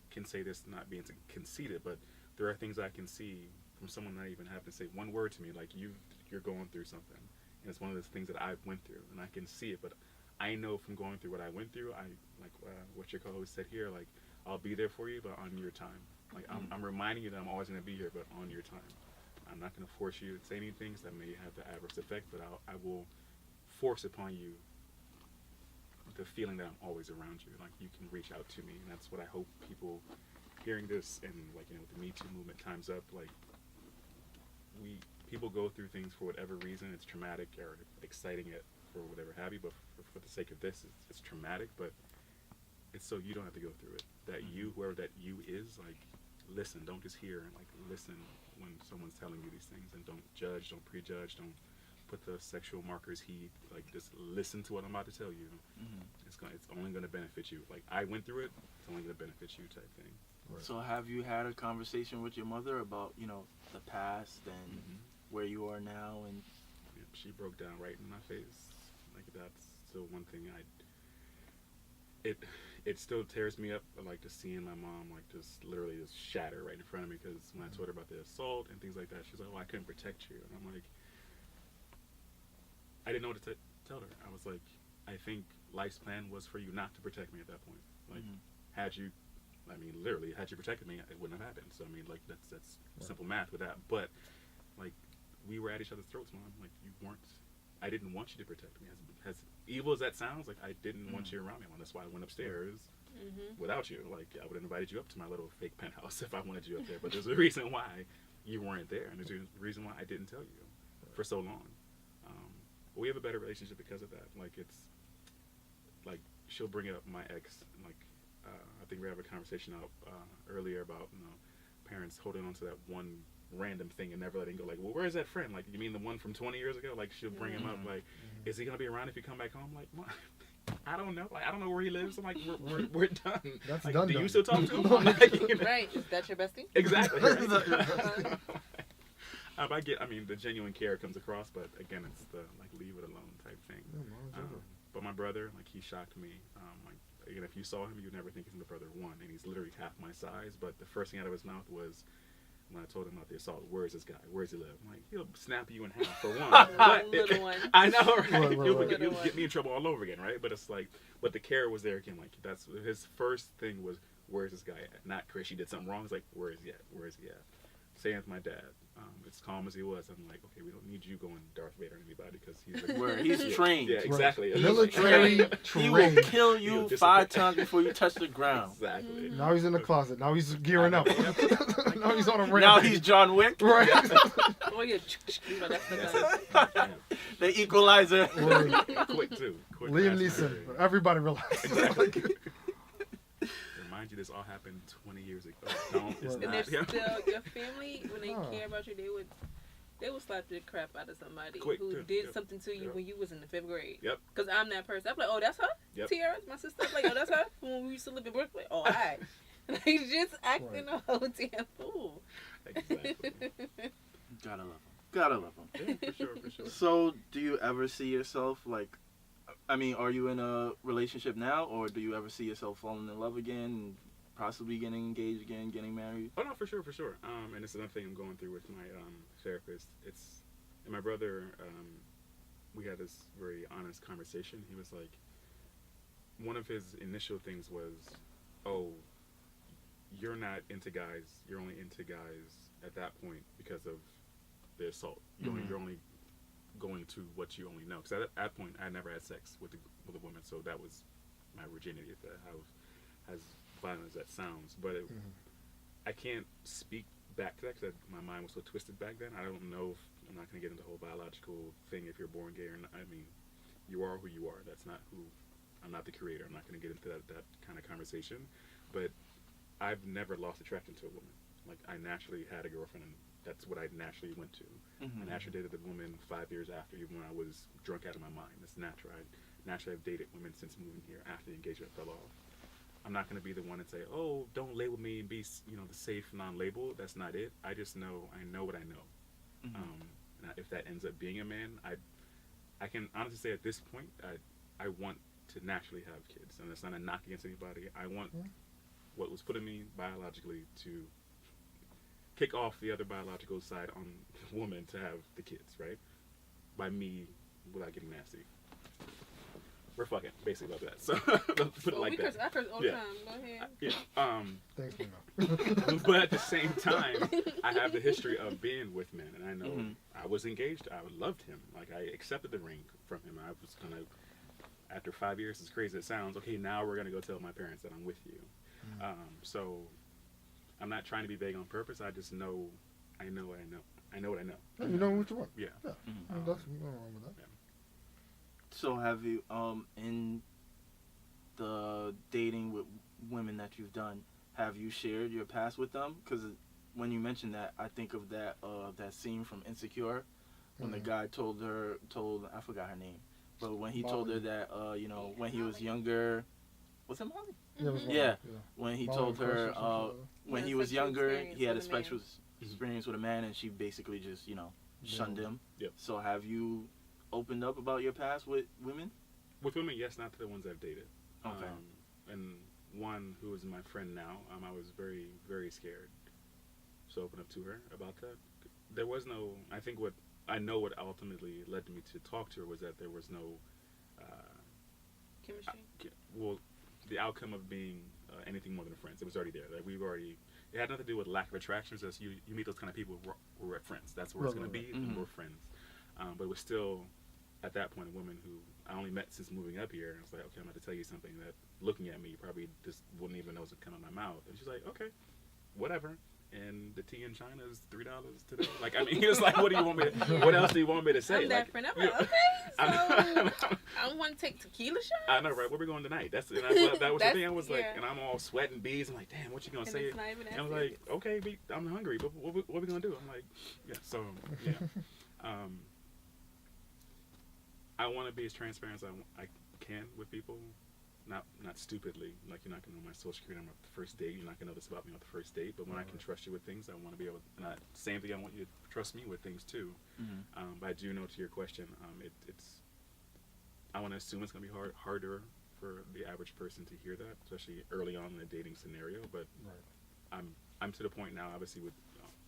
[SPEAKER 5] can say this not being conceited, but there are things I can see from someone not even having to say one word to me, like you're going through something, and it's one of those things that I went through, and I can see it. But I know from going through what I went through, I like what your co-host said here, like I'll be there for you, but on your time. Like I'm reminding you that I'm always going to be here, but on your time. I'm not going to force you to say any things that may have the adverse effect, but I will force upon you the feeling that I'm always around you. Like you can reach out to me, and that's what I hope people hearing this and like with the Me Too movement time's up. Like people go through things for whatever reason. It's traumatic or exciting it for whatever have you. But for the sake of this, it's traumatic. But it's so you don't have to go through it. That you, whoever that you is, like listen. Don't just hear and like listen when someone's telling you these things, and don't judge, don't prejudge, don't put the sexual markers heed. Like just listen to what I'm about to tell you. It's only gonna benefit you. Like I went through it. It's only gonna benefit you, type thing.
[SPEAKER 3] Right.
[SPEAKER 6] So have you had a conversation with your mother about the past and where you are now? And
[SPEAKER 5] Yeah, she broke down right in my face. Like that's still one thing it still tears me up, like just seeing my mom like just literally just shatter right in front of me, because when I told her about the assault and things like that, she's like, oh, I couldn't protect you. And I'm like, I didn't know what to tell her. I was like, I think life's plan was for you not to protect me at that point. Like had you protected me, it wouldn't have happened. So I mean, like that's simple math with that. But like we were at each other's throats, Mom. Like I didn't want you to protect me. As evil as that sounds, like I didn't want you around me. That's why I went upstairs without you. Like I would have invited you up to my little fake penthouse if I wanted you up there. But there's a reason why you weren't there, and there's a reason why I didn't tell you for so long. We have a better relationship because of that. Like it's like she'll bring up my ex. Like I think we have a conversation out earlier about parents holding on to that one random thing and never letting go. Like, well, where's that friend? Like, you mean the one from 20 years ago? Like, she'll bring him up. Like, is he gonna be around if you come back home? Like, Mom, I don't know. Like, I don't know where he lives. I'm like, we're done.
[SPEAKER 3] That's
[SPEAKER 5] like,
[SPEAKER 3] done.
[SPEAKER 5] Do
[SPEAKER 3] done.
[SPEAKER 5] you still talk to him? Like,
[SPEAKER 2] Right? Is that your bestie?
[SPEAKER 5] Exactly. Right? I mean, the genuine care comes across, but again, it's the like leave it alone type thing.
[SPEAKER 3] Yeah, Mom's over.
[SPEAKER 5] But my brother, like, he shocked me. Like, again, if you saw him, you'd never think he's my brother one, and he's literally half my size. But the first thing out of his mouth was, when I told him about the assault, where's this guy? Where's he live? I'm like, he'll snap you in half for one. But
[SPEAKER 2] Little one.
[SPEAKER 5] I know, right?
[SPEAKER 3] Right.
[SPEAKER 5] You'll
[SPEAKER 2] Little
[SPEAKER 5] get me in trouble all over again, right? But it's like, but the care was there again. Like, that's his first thing was, where's this guy at? Not Chris, she did something wrong. It's like, where is he at? Where is he at? Same with my dad. As calm as he was, I'm like, okay, we don't need you going Darth Vader on anybody, because he's like,
[SPEAKER 6] where he's trained.
[SPEAKER 5] Yeah, exactly.
[SPEAKER 3] Right. Military
[SPEAKER 6] He will
[SPEAKER 3] trained.
[SPEAKER 6] kill you
[SPEAKER 5] Just
[SPEAKER 6] 5 times before you touch the ground.
[SPEAKER 5] Exactly.
[SPEAKER 3] Now he's in the closet. Now he's gearing up. Now he's on a rampage.
[SPEAKER 6] Now he's John Wick.
[SPEAKER 3] right.
[SPEAKER 2] Oh yeah. That's the gun.
[SPEAKER 6] The Equalizer.
[SPEAKER 3] Word.
[SPEAKER 5] Quick too. Quick,
[SPEAKER 3] Liam
[SPEAKER 5] fast,
[SPEAKER 3] Neeson.
[SPEAKER 5] furious.
[SPEAKER 3] Everybody relax.
[SPEAKER 5] Exactly. Remind you, this all happened 20 years ago. Don't. It's
[SPEAKER 3] Right.
[SPEAKER 2] And
[SPEAKER 5] not.
[SPEAKER 2] if still your family, when they
[SPEAKER 3] Oh.
[SPEAKER 2] care about you, they would slap the crap out of somebody
[SPEAKER 5] Quick,
[SPEAKER 2] who
[SPEAKER 5] too.
[SPEAKER 2] did
[SPEAKER 5] Yep.
[SPEAKER 2] something to you
[SPEAKER 5] Yep.
[SPEAKER 2] when you was in the 5th grade.
[SPEAKER 5] Yep.
[SPEAKER 2] Cause I'm that person. I'm like, oh, that's her.
[SPEAKER 5] Yep.
[SPEAKER 2] Tiara, my sister. I'm like, oh, that's her. When we used to live in Brooklyn. Oh, alright. Like just acting a whole damn fool.
[SPEAKER 5] Exactly.
[SPEAKER 6] Gotta love him. Gotta love him.
[SPEAKER 5] Yeah, for sure, for sure.
[SPEAKER 6] So, do you ever see yourself I mean, are you in a relationship now, or do you ever see yourself falling in love again, and possibly getting engaged again, getting married?
[SPEAKER 5] Oh no, for sure, for sure. And it's another thing I'm going through with my therapist. And my brother. We had this very honest conversation. He was like, one of his initial things was, oh, you're not into guys. You're only into guys at that point because of the assault. You're only going to what you only know. Because at that point, I never had sex with a woman, so that was my virginity. How as violent as that sounds, but I can't speak back to that because my mind was so twisted back then. I don't know if I'm not going to get into the whole biological thing if you're born gay or not. I mean, you are who you are. That's not who. I'm not the creator. I'm not going to get into that kind of conversation. But I've never lost attraction to a woman. Like, I naturally had a girlfriend, and that's what I naturally went to. I naturally dated a woman 5 years after, even when I was drunk out of my mind. That's natural. Naturally, I've dated women since moving here after the engagement fell off. I'm not going to be the one to say, oh, don't label me and be, the safe non-label. That's not it. I just know, I know what I know. And if that ends up being a man, I can honestly say at this point, I want to naturally have kids. And that's not a knock against anybody. I want what was put in me biologically to kick off the other biological side on the woman to have the kids, right? By me, without getting nasty. We're fucking, basically, about that. So, put it like that.
[SPEAKER 2] I curse all the time. Go ahead.
[SPEAKER 5] Yeah.
[SPEAKER 3] Thanks, Nina.
[SPEAKER 5] But at the same time, I have the history of being with men, and I know I was engaged. I loved him. Like, I accepted the ring from him. I was gonna, after 5 years, as crazy as it sounds, okay, now we're gonna go tell my parents that I'm with you. So, I'm not trying to be vague on purpose. I just know, I know what I know. I know what I know.
[SPEAKER 3] Yeah, you know what you want.
[SPEAKER 5] Yeah.
[SPEAKER 3] That's nothing wrong with that.
[SPEAKER 5] Yeah.
[SPEAKER 6] So have you, in the dating with women that you've done, have you shared your past with them? Because when you mentioned that, I think of that scene from Insecure, when the guy told, I forgot her name, but when he told her that, when he was younger, was it Molly?
[SPEAKER 3] Yeah, it was
[SPEAKER 6] Yeah.
[SPEAKER 3] Molly,
[SPEAKER 6] When he
[SPEAKER 3] Molly
[SPEAKER 6] told her, when
[SPEAKER 2] Yeah,
[SPEAKER 6] he was
[SPEAKER 2] sexual
[SPEAKER 6] younger,
[SPEAKER 2] experience
[SPEAKER 6] he had a
[SPEAKER 2] with a man.
[SPEAKER 6] sexual experience with a man, and she basically just, shunned him.
[SPEAKER 5] Yep.
[SPEAKER 6] So have you opened up about your past with women?
[SPEAKER 5] With women, yes, not to the ones I've dated.
[SPEAKER 6] Okay.
[SPEAKER 5] And one who is my friend now, I was very, very scared to open up to her about that. There was no, what ultimately led me to talk to her was that there was no,
[SPEAKER 2] Chemistry.
[SPEAKER 5] the outcome of being anything more than friends. It was already there. Like, it had nothing to do with lack of attraction. It's just you meet those kind of people, we're friends. That's where it's going to be, and we're friends. But it was still, at that point, a woman who I only met since moving up here. And I was like, okay, I'm about to tell you something that, looking at me, you probably just wouldn't even know what's coming out of my mouth. And she's like, okay, whatever. And the tea in China is $3 today. Like, I mean, it's like, what else do you want me to say?
[SPEAKER 2] I'm that
[SPEAKER 5] Like,
[SPEAKER 2] friend. I'm like, okay, so I want to take tequila shots.
[SPEAKER 5] I know, right? Where we going tonight? That was the thing. I was like, and I'm all sweating beads. I'm like, damn, what you gonna say?
[SPEAKER 2] It's not even
[SPEAKER 5] And I'm
[SPEAKER 2] that
[SPEAKER 5] like,
[SPEAKER 2] serious.
[SPEAKER 5] okay, I'm hungry, but what we gonna do? I'm like, yeah. So yeah, I want to be as transparent as I can with people. Not stupidly, like you're not gonna know my social security number at the first date. You're not gonna know this about me on the first date. But when I can trust you with things, I want to be able. Same thing. I want you to trust me with things too. But I do know, to your question, it's. I want to assume it's gonna be harder for the average person to hear that, especially early on in the dating scenario. But I'm to the point now, obviously, with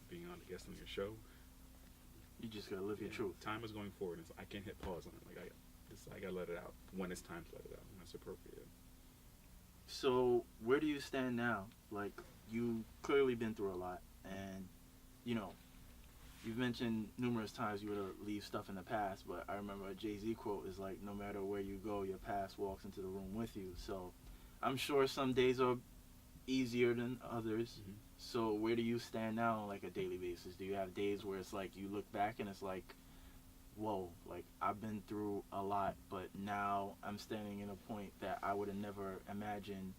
[SPEAKER 5] being on the guest on your show.
[SPEAKER 6] You just gotta live your truth.
[SPEAKER 5] Time is going forward, and I can't hit pause on it. Like I gotta let it out when it's time to let it out, when it's appropriate.
[SPEAKER 6] So where do you stand now? Like, you clearly been through a lot, and you've mentioned numerous times you would leave stuff in the past, but I remember a Jay-Z quote is like, no matter where you go, your past walks into the room with you. So I'm sure some days are easier than others. So where do you stand now on like a daily basis? Do you have days where it's like you look back and it's like, whoa, like I've been through a lot, but now I'm standing in a point that I would have never imagined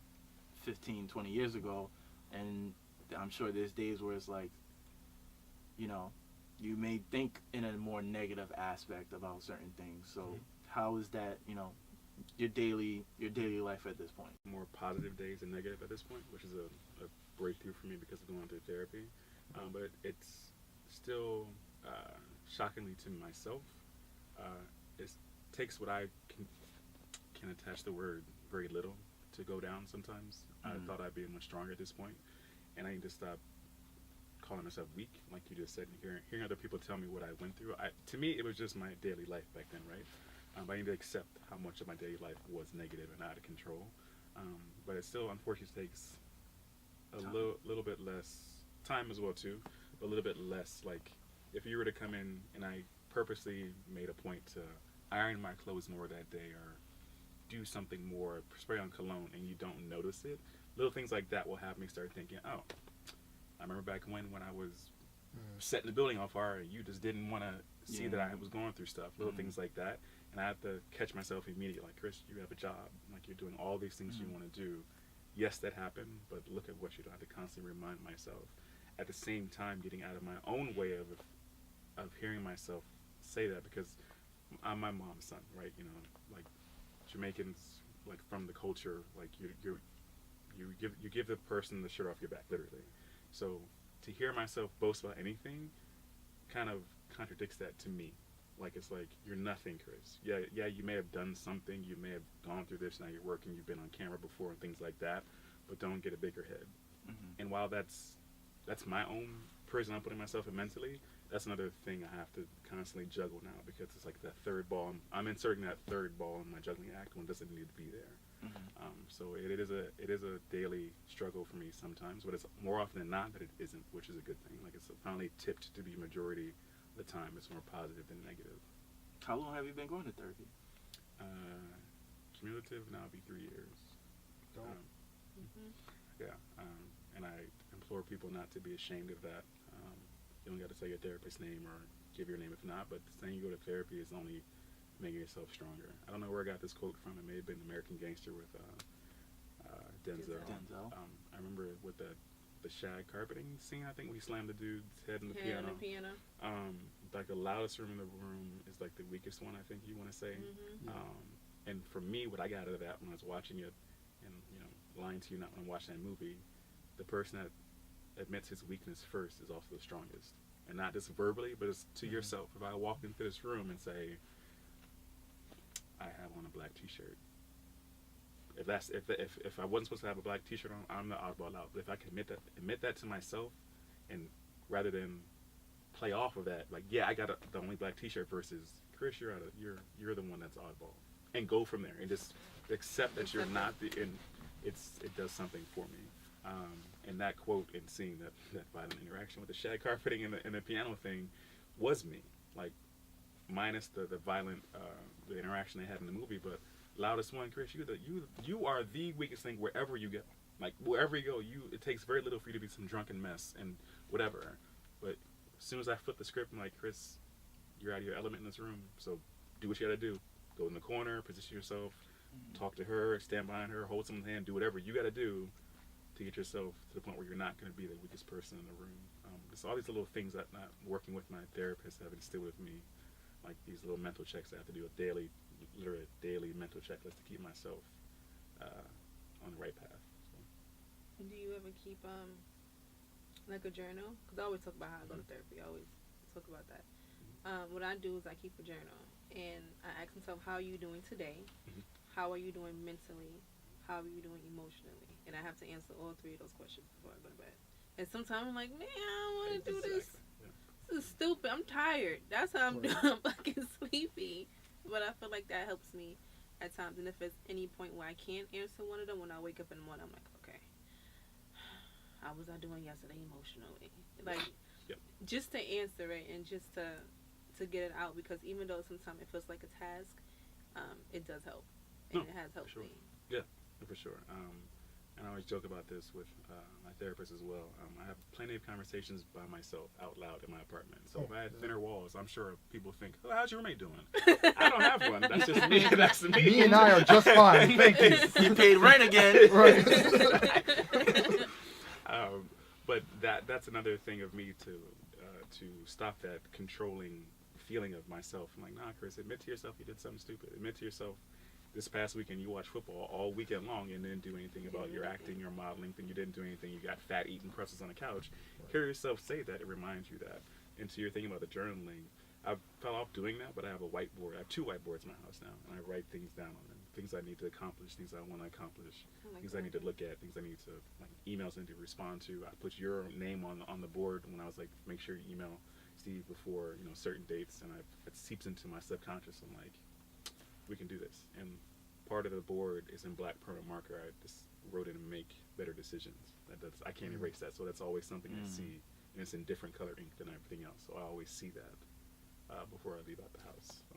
[SPEAKER 6] 15, 20 years ago. And I'm sure there's days where it's like, you may think in a more negative aspect about certain things. So how is that, your daily life at this point?
[SPEAKER 5] More positive days than negative at this point, which is a breakthrough for me because of going through therapy. But it's still shockingly to myself. It takes what I can attach the word very little to go down sometimes. I thought I'd be much stronger at this point, and I need to stop calling myself weak, like you just said, and hearing other people tell me what I went through. To me, it was just my daily life back then, right? But I need to accept how much of my daily life was negative and out of control. But it still, unfortunately, takes a little bit less time as well too, but a little bit less. Like if you were to come in and I purposely made a point to iron my clothes more that day or do something more, spray on cologne, and you don't notice it, little things like that will have me start thinking, oh, I remember back when I was setting the building on fire, you just didn't want to see that I was going through stuff, little things like that. And I have to catch myself immediately, like, Chris, you have a job, like you're doing all these things you want to do. Yes, that happened, but look at what you do. I have to constantly remind myself. At the same time, getting out of my own way of hearing myself say that, because I'm my mom's son, right? You know, like Jamaicans, like from the culture, like you give the person the shirt off your back, literally. So to hear myself boast about anything kind of contradicts that to me. Like, it's like, you're nothing, Chris. Yeah, you may have done something, you may have gone through this, now you're working, you've been on camera before and things like that, but don't get a bigger head. And while that's my own prison I'm putting myself in mentally, that's another thing I have to constantly juggle now, because it's like that third ball. I'm inserting that third ball in my juggling act when it doesn't need to be there. So it is a daily struggle for me sometimes, but it's more often than not that it isn't, which is a good thing. Like, it's finally tipped to be majority of the time. It's more positive than negative.
[SPEAKER 6] How long have you been going to therapy?
[SPEAKER 5] Cumulative now it'll be 3 years. And I implore people not to be ashamed of that. You don't got to say your therapist's name or give your name if not, but saying you go to therapy is only making yourself stronger. I don't know where I got this quote from. It may have been American Gangster with Denzel. I remember with the shag carpeting scene, I think, when he slammed the dude's head in the piano. Like, the loudest room in the room is like the weakest one, I think you want to say. And for me, what I got out of that when I was watching it, and, you know, lying to you not when I'm watching that movie, the person that admits his weakness first is also the strongest. And not just verbally, but it's to yourself. If I walk into this room and say, I have on a black t-shirt, if I wasn't supposed to have a black t-shirt on, I'm the oddball out. But if I can admit that to myself, and rather than play off of that, like, yeah, I got the only black t-shirt, versus Chris, you're the one that's oddball, and go from there and just accept that you're not the, and it does something for me. And that quote and seeing that violent interaction with the shag carpeting and the piano thing was me, like, minus the violent the interaction they had in the movie, but loudest one, Chris, you are the weakest thing wherever you go. Like, wherever you go, it takes very little for you to be some drunken mess and whatever. But as soon as I flip the script, I'm like, Chris, you're out of your element in this room, so do what you gotta do. Go in the corner, position yourself, talk to her, stand behind her, hold someone's hand, do whatever you gotta do to get yourself to the point where you're not gonna be the weakest person in the room. It's all these little things that working with my therapist have instilled with me, like these little mental checks I have to do, literally daily mental checklist to keep myself on the right path. So.
[SPEAKER 2] And do you ever keep like a journal? Because I always talk about how I go to therapy. I always talk about that. What I do is I keep a journal, and I ask myself, how are you doing today? How are you doing mentally? How are you doing emotionally? And I have to answer all three of those questions before I go to bed. And sometimes I'm like, man, I don't want to do this. This is stupid. I'm tired. That's how I'm doing. I'm fucking sleepy. But I feel like that helps me at times. And if there's any point where I can't answer one of them, when I wake up in the morning, I'm like, okay, how was I doing yesterday emotionally? Like, just to answer it and just to get it out. Because even though sometimes it feels like a task, it does help. And it has helped me.
[SPEAKER 5] Yeah, for sure. And I always joke about this with my therapist as well. I have plenty of conversations by myself out loud in my apartment. So if I had thinner walls, I'm sure people think, oh, how's your roommate doing? I don't have one. That's just me. That's me.
[SPEAKER 3] Me and I are just fine. Thank you.
[SPEAKER 6] You paid rent again.
[SPEAKER 3] Right.
[SPEAKER 5] But that's another thing of me to stop that controlling feeling of myself. I'm like, nah, Chris, admit to yourself you did something stupid. Admit to yourself this past weekend you watched football all weekend long and didn't do anything about your acting or modeling thing. You didn't do anything. You got fat eating pretzels on the couch. Hear yourself say that. It reminds you that. And so you're thinking about the journaling. I fell off doing that, but I have a whiteboard. I have 2 whiteboards in my house now, and I write things down on them. Things I need to accomplish, things I want to accomplish, things I need to look at, things I need to, like, emails I need to respond to. I put your name on the board when I was like, make sure you email Steve before, certain dates, and it seeps into my subconscious. I'm like, we can do this. And part of the board is in black permanent marker. I just wrote in make better decisions. I can't erase that. So that's always something I see, and it's in different color ink than everything else. So I always see that before I leave out the house. So.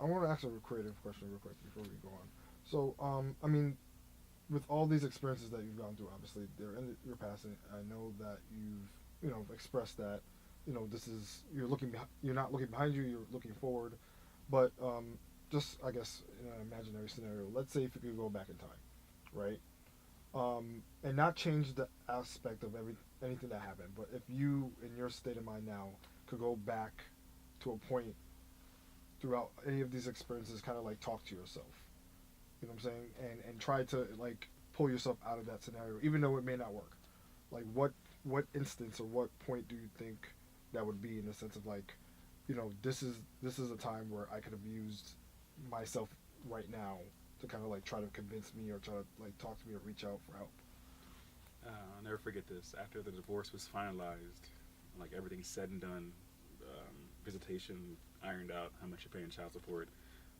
[SPEAKER 3] I want to ask a creative question real quick before we go on. So, I mean, with all these experiences that you've gone through, obviously they're in your past. And I know that you've expressed that this is you're not looking behind you, you're looking forward. But just I guess in an imaginary scenario, let's say if you could go back in time, right? And not change the aspect of anything that happened, but if you, in your state of mind now, could go back to a point throughout any of these experiences, kind of like talk to yourself, you know what I'm saying, and try to like pull yourself out of that scenario, even though it may not work. Like what instance or what point do you think that would be, in the sense of like, this is a time where I could have used myself right now to kind of like try to convince me or try to like talk to me or reach out for help.
[SPEAKER 5] I'll never forget this. After the divorce was finalized, like everything's said and done, visitation ironed out, how much you're paying child support,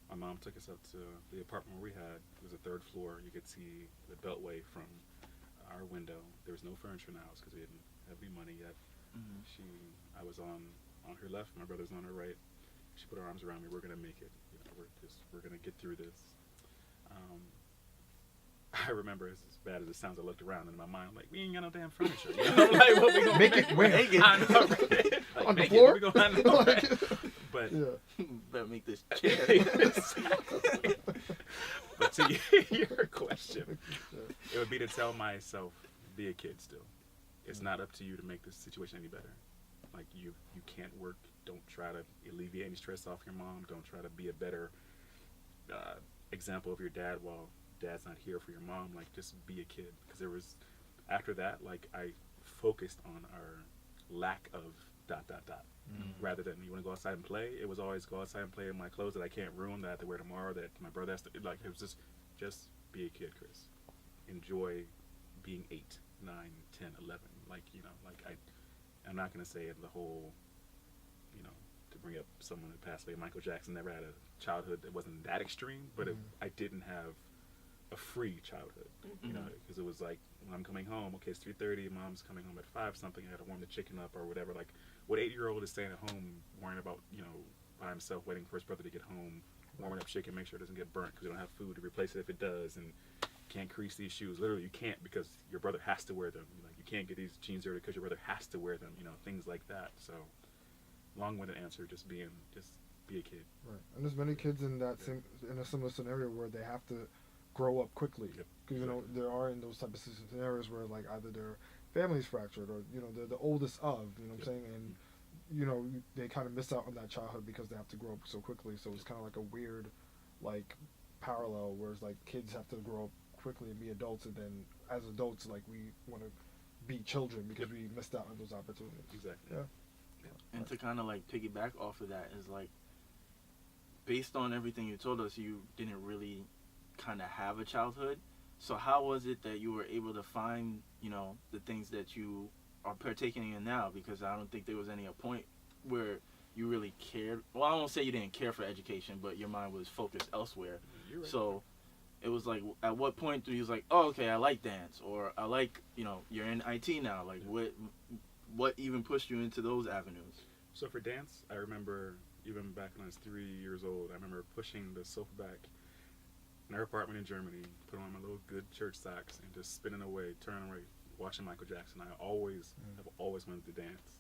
[SPEAKER 5] my mom took us up to the apartment where we had. It was a third floor. You could see the Beltway from our window. There was no furniture in the house because we didn't have any money yet. I was on her left, my brother's on her right. She put her arms around me. We're gonna make it. We're gonna get through this. I remember, as bad as it sounds, I looked around and in my mind, I'm like, we ain't got no damn furniture. Like, what we gonna
[SPEAKER 3] Make it where?
[SPEAKER 5] Make it. I know, right? Like,
[SPEAKER 3] On the
[SPEAKER 5] make
[SPEAKER 3] floor?
[SPEAKER 5] It. We gonna, I know, right? But
[SPEAKER 6] Yeah. Better make this chair.
[SPEAKER 5] exactly. But to your question, it would be to tell myself, be a kid still. It's not up to you to make this situation any better. Like, you can't work. Don't try to alleviate any stress off your mom. Don't try to be a better example of your dad while dad's not here for your mom. Like, just be a kid. Because there was, after that, like, I focused on our lack of ... Rather than, you want to go outside and play, it was always go outside and play in my clothes that I can't ruin, that I have to wear tomorrow, that my brother has to, like, it was just be a kid, Chris. Enjoy being 8, 9, 10, 11. Like, I'm not going to say the whole, to bring up someone who passed away, Michael Jackson never had a childhood that wasn't that extreme, but I didn't have a free childhood, because it was like, when I'm coming home, okay, it's 3:30, mom's coming home at 5 something, I gotta warm the chicken up or whatever. Like, what 8-year-old is staying at home worrying about, by himself, waiting for his brother to get home, warming up chicken, make sure it doesn't get burnt because we don't have food to replace it if it does, and can't crease these shoes. Literally, you can't, because your brother has to wear them. Like, you can't get these jeans dirty because your brother has to wear them, things like that. So, long-winded answer, just be a kid.
[SPEAKER 3] Right, and there's many kids in a similar scenario where they have to grow up quickly, because there are in those type of scenarios where like either their family's fractured or they're the oldest of, what I'm saying, and they kind of miss out on that childhood because they have to grow up so quickly. So it's kind of like a weird like parallel, whereas like kids have to grow up quickly and be adults, and then as adults, like, we want to be children because we missed out on those opportunities.
[SPEAKER 5] Exactly.
[SPEAKER 3] Yeah.
[SPEAKER 6] And to kind of like piggyback off of that is like, based on everything you told us, you didn't really kind of have a childhood. So how was it that you were able to find, the things that you are partaking in now? Because I don't think there was any a point where you really cared. Well, I won't say you didn't care for education, but your mind was focused elsewhere.
[SPEAKER 5] You're right.
[SPEAKER 6] So it was like, at what point do you was like, oh, okay, I like dance, or I like, you're in IT now. Like, what even pushed you into those avenues?
[SPEAKER 5] So for dance, I remember even back when I was 3 years old, I remember pushing the sofa back in our apartment in Germany, putting on my little good church socks, and just spinning away, turning away, watching Michael Jackson. I have always wanted to dance.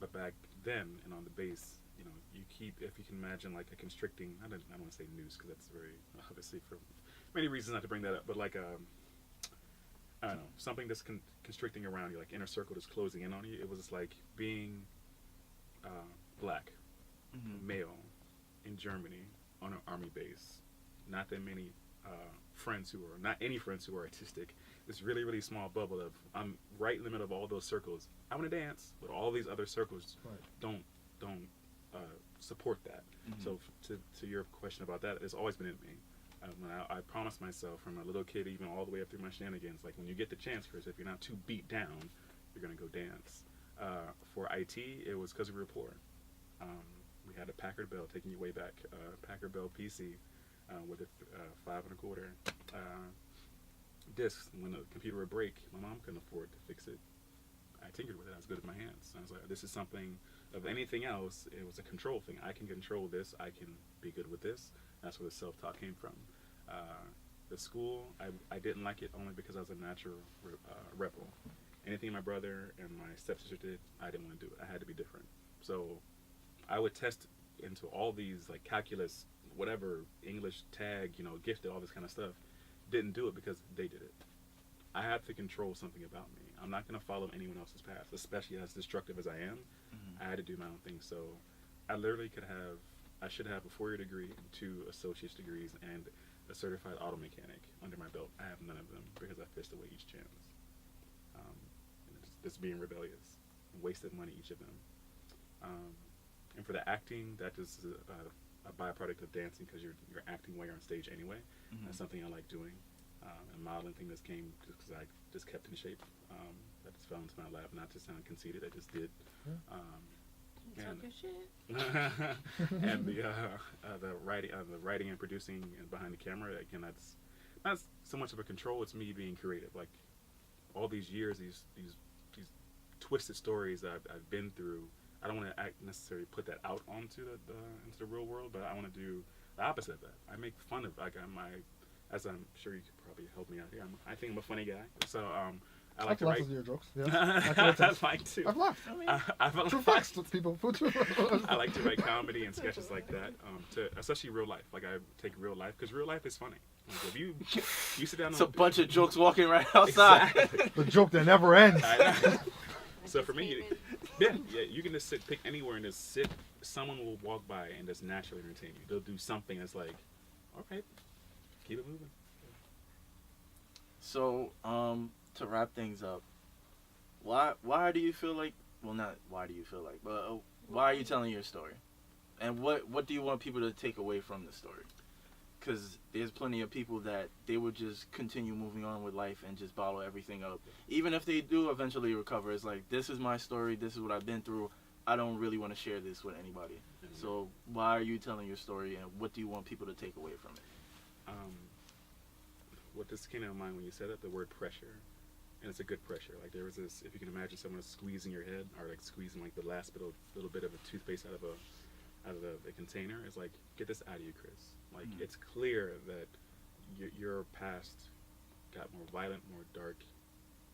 [SPEAKER 5] But back then, and on the bass, you keep, if you can imagine, like a constricting, I don't want to say noose, because that's very, obviously, for many reasons not to bring that up, but like I don't know, something that's constricting around you, like inner circle that's closing in on you. It was just like being black, male, in Germany, on an army base. Not that many friends who are, not any friends who are artistic. This really, really small bubble of, I'm right in the middle of all those circles. I want to dance, but all these other circles don't support that. So to your question about that, it's always been in me. I promised myself from a little kid, even all the way up through my shenanigans, like, when you get the chance, Chris, if you're not too beat down, you're going to go dance. For IT, it was because we were poor. we had a Packard Bell, taking you way back, Packard Bell PC with a 5 1/4 discs. When the computer would break, my mom couldn't afford to fix it. I tinkered with it. I was good with my hands. I was like, this is something. Of anything else, it was a control thing. I can control this. I can be good with this. That's where the self-talk came from. The school, I didn't like it only because I was a natural rebel. Anything my brother and my stepsister did, I didn't want to do it. I had to be different. So I would test into all these, like calculus, whatever, English, tag, gifted, all this kind of stuff. Didn't do it because they did it. I have to control something about me. I'm not going to follow anyone else's path, especially as destructive as I am. I had to do my own thing. So I literally I should have a 4-year degree and 2 associate's degrees and a certified auto mechanic under my belt. I have none of them because I fished away each chance. Just being rebellious, wasted money, each of them. And for the acting, that is a byproduct of dancing because you're acting while you're on stage anyway. That's something I like doing. And modeling thing just came just because I just kept in shape. I just fell into my lap, not to sound conceited, I just did.
[SPEAKER 2] Talk your shit.
[SPEAKER 5] And the writing and producing and behind the camera, again, that's not so much of a control. It's me being creative. Like all these years, these twisted stories that I've been through. I don't want to necessarily put that out onto into the real world, but I want to do the opposite of that. I make fun of as I'm sure you could probably help me out here. I think I'm a funny guy, so I like to write.
[SPEAKER 3] Your jokes. Yeah.
[SPEAKER 5] I'd like to.
[SPEAKER 3] I've laughed. True facts. People.
[SPEAKER 5] I like to write comedy and sketches like that, especially real life. Like I take real life because real life is funny. Like if you sit down,
[SPEAKER 6] it's a bunch of jokes walking right outside.
[SPEAKER 5] Exactly.
[SPEAKER 3] The joke that never ends.
[SPEAKER 5] So for me, you can just pick anywhere and just sit. Someone will walk by and just naturally entertain you. They'll do something that's like, okay, keep it moving.
[SPEAKER 6] So, to wrap things up, why do you feel like? Well, not why do you feel like, but why are you telling your story? And what do you want people to take away from the story? Because there's plenty of people that they would just continue moving on with life and just bottle everything up. Even if they do eventually recover, it's like, this is my story, this is what I've been through. I don't really want to share this with anybody. Mm-hmm. So why are you telling your story, and what do you want people to take away from it?
[SPEAKER 5] What just came to mind when you said it, the word pressure. And it's a good pressure. Like there was this, if you can imagine someone squeezing your head, or like squeezing like the last little bit of a toothpaste out of a container. It's like, get this out of you, Chris. Like it's clear that your past got more violent, more dark,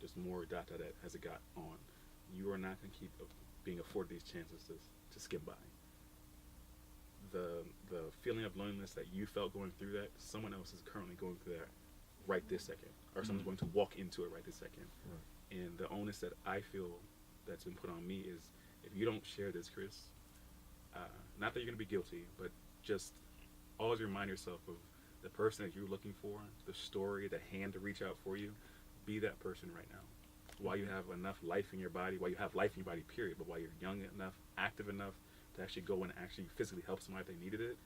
[SPEAKER 5] just more dot as it got on. You are not going to keep being afforded these chances to skim by. The feeling of loneliness that you felt going through that, someone else is currently going through that right this second, or someone's going to walk into it right this second. Right. And the onus that I feel that's been put on me is, if you don't share this, Chris, not that you're going to be guilty, but just always remind yourself of the person that you're looking for, the story, the hand to reach out for you. Be that person right now. While you have enough life in your body, period, but while you're young enough, active enough to actually go and actually physically help somebody if they needed it,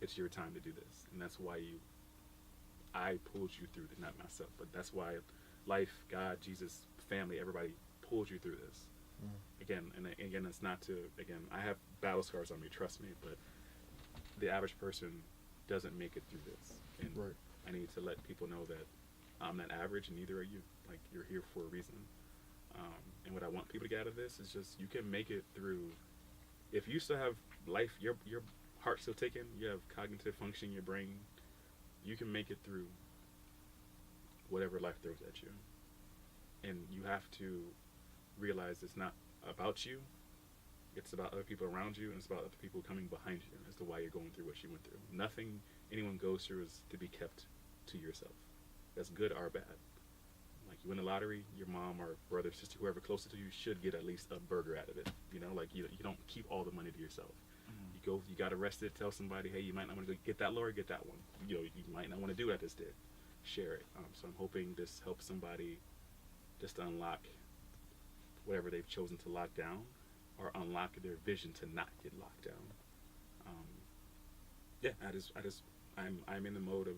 [SPEAKER 5] it's your time to do this. And that's why I pulled you through it, not myself, but that's why life, God, Jesus, family, everybody pulled you through this. Again, it's not to, I have battle scars on me, trust me, but the average person doesn't make it through this. And right. I need to let people know that I'm not average, and neither are you. Like, you're here for a reason. And what I want people to get out of this is just, you can make it through. If you still have life, your heart still ticking, you have cognitive function in your brain, you can make it through whatever life throws at you. And you have to realize it's not about you, it's about other people around you, and it's about other people coming behind you as to why you're going through what you went through. Nothing anyone goes through is to be kept to yourself. That's good or bad. Like, you win the lottery, your mom or brother, sister, whoever closest to you should get at least a burger out of it. Like, you don't keep all the money to yourself. You got arrested, tell somebody, hey, you might not want to get that lawyer, get that one. You might not want to do what I just did. Share it. So I'm hoping this helps somebody just to unlock whatever they've chosen to lock down, or unlock their vision to not get locked down. I'm in the mode of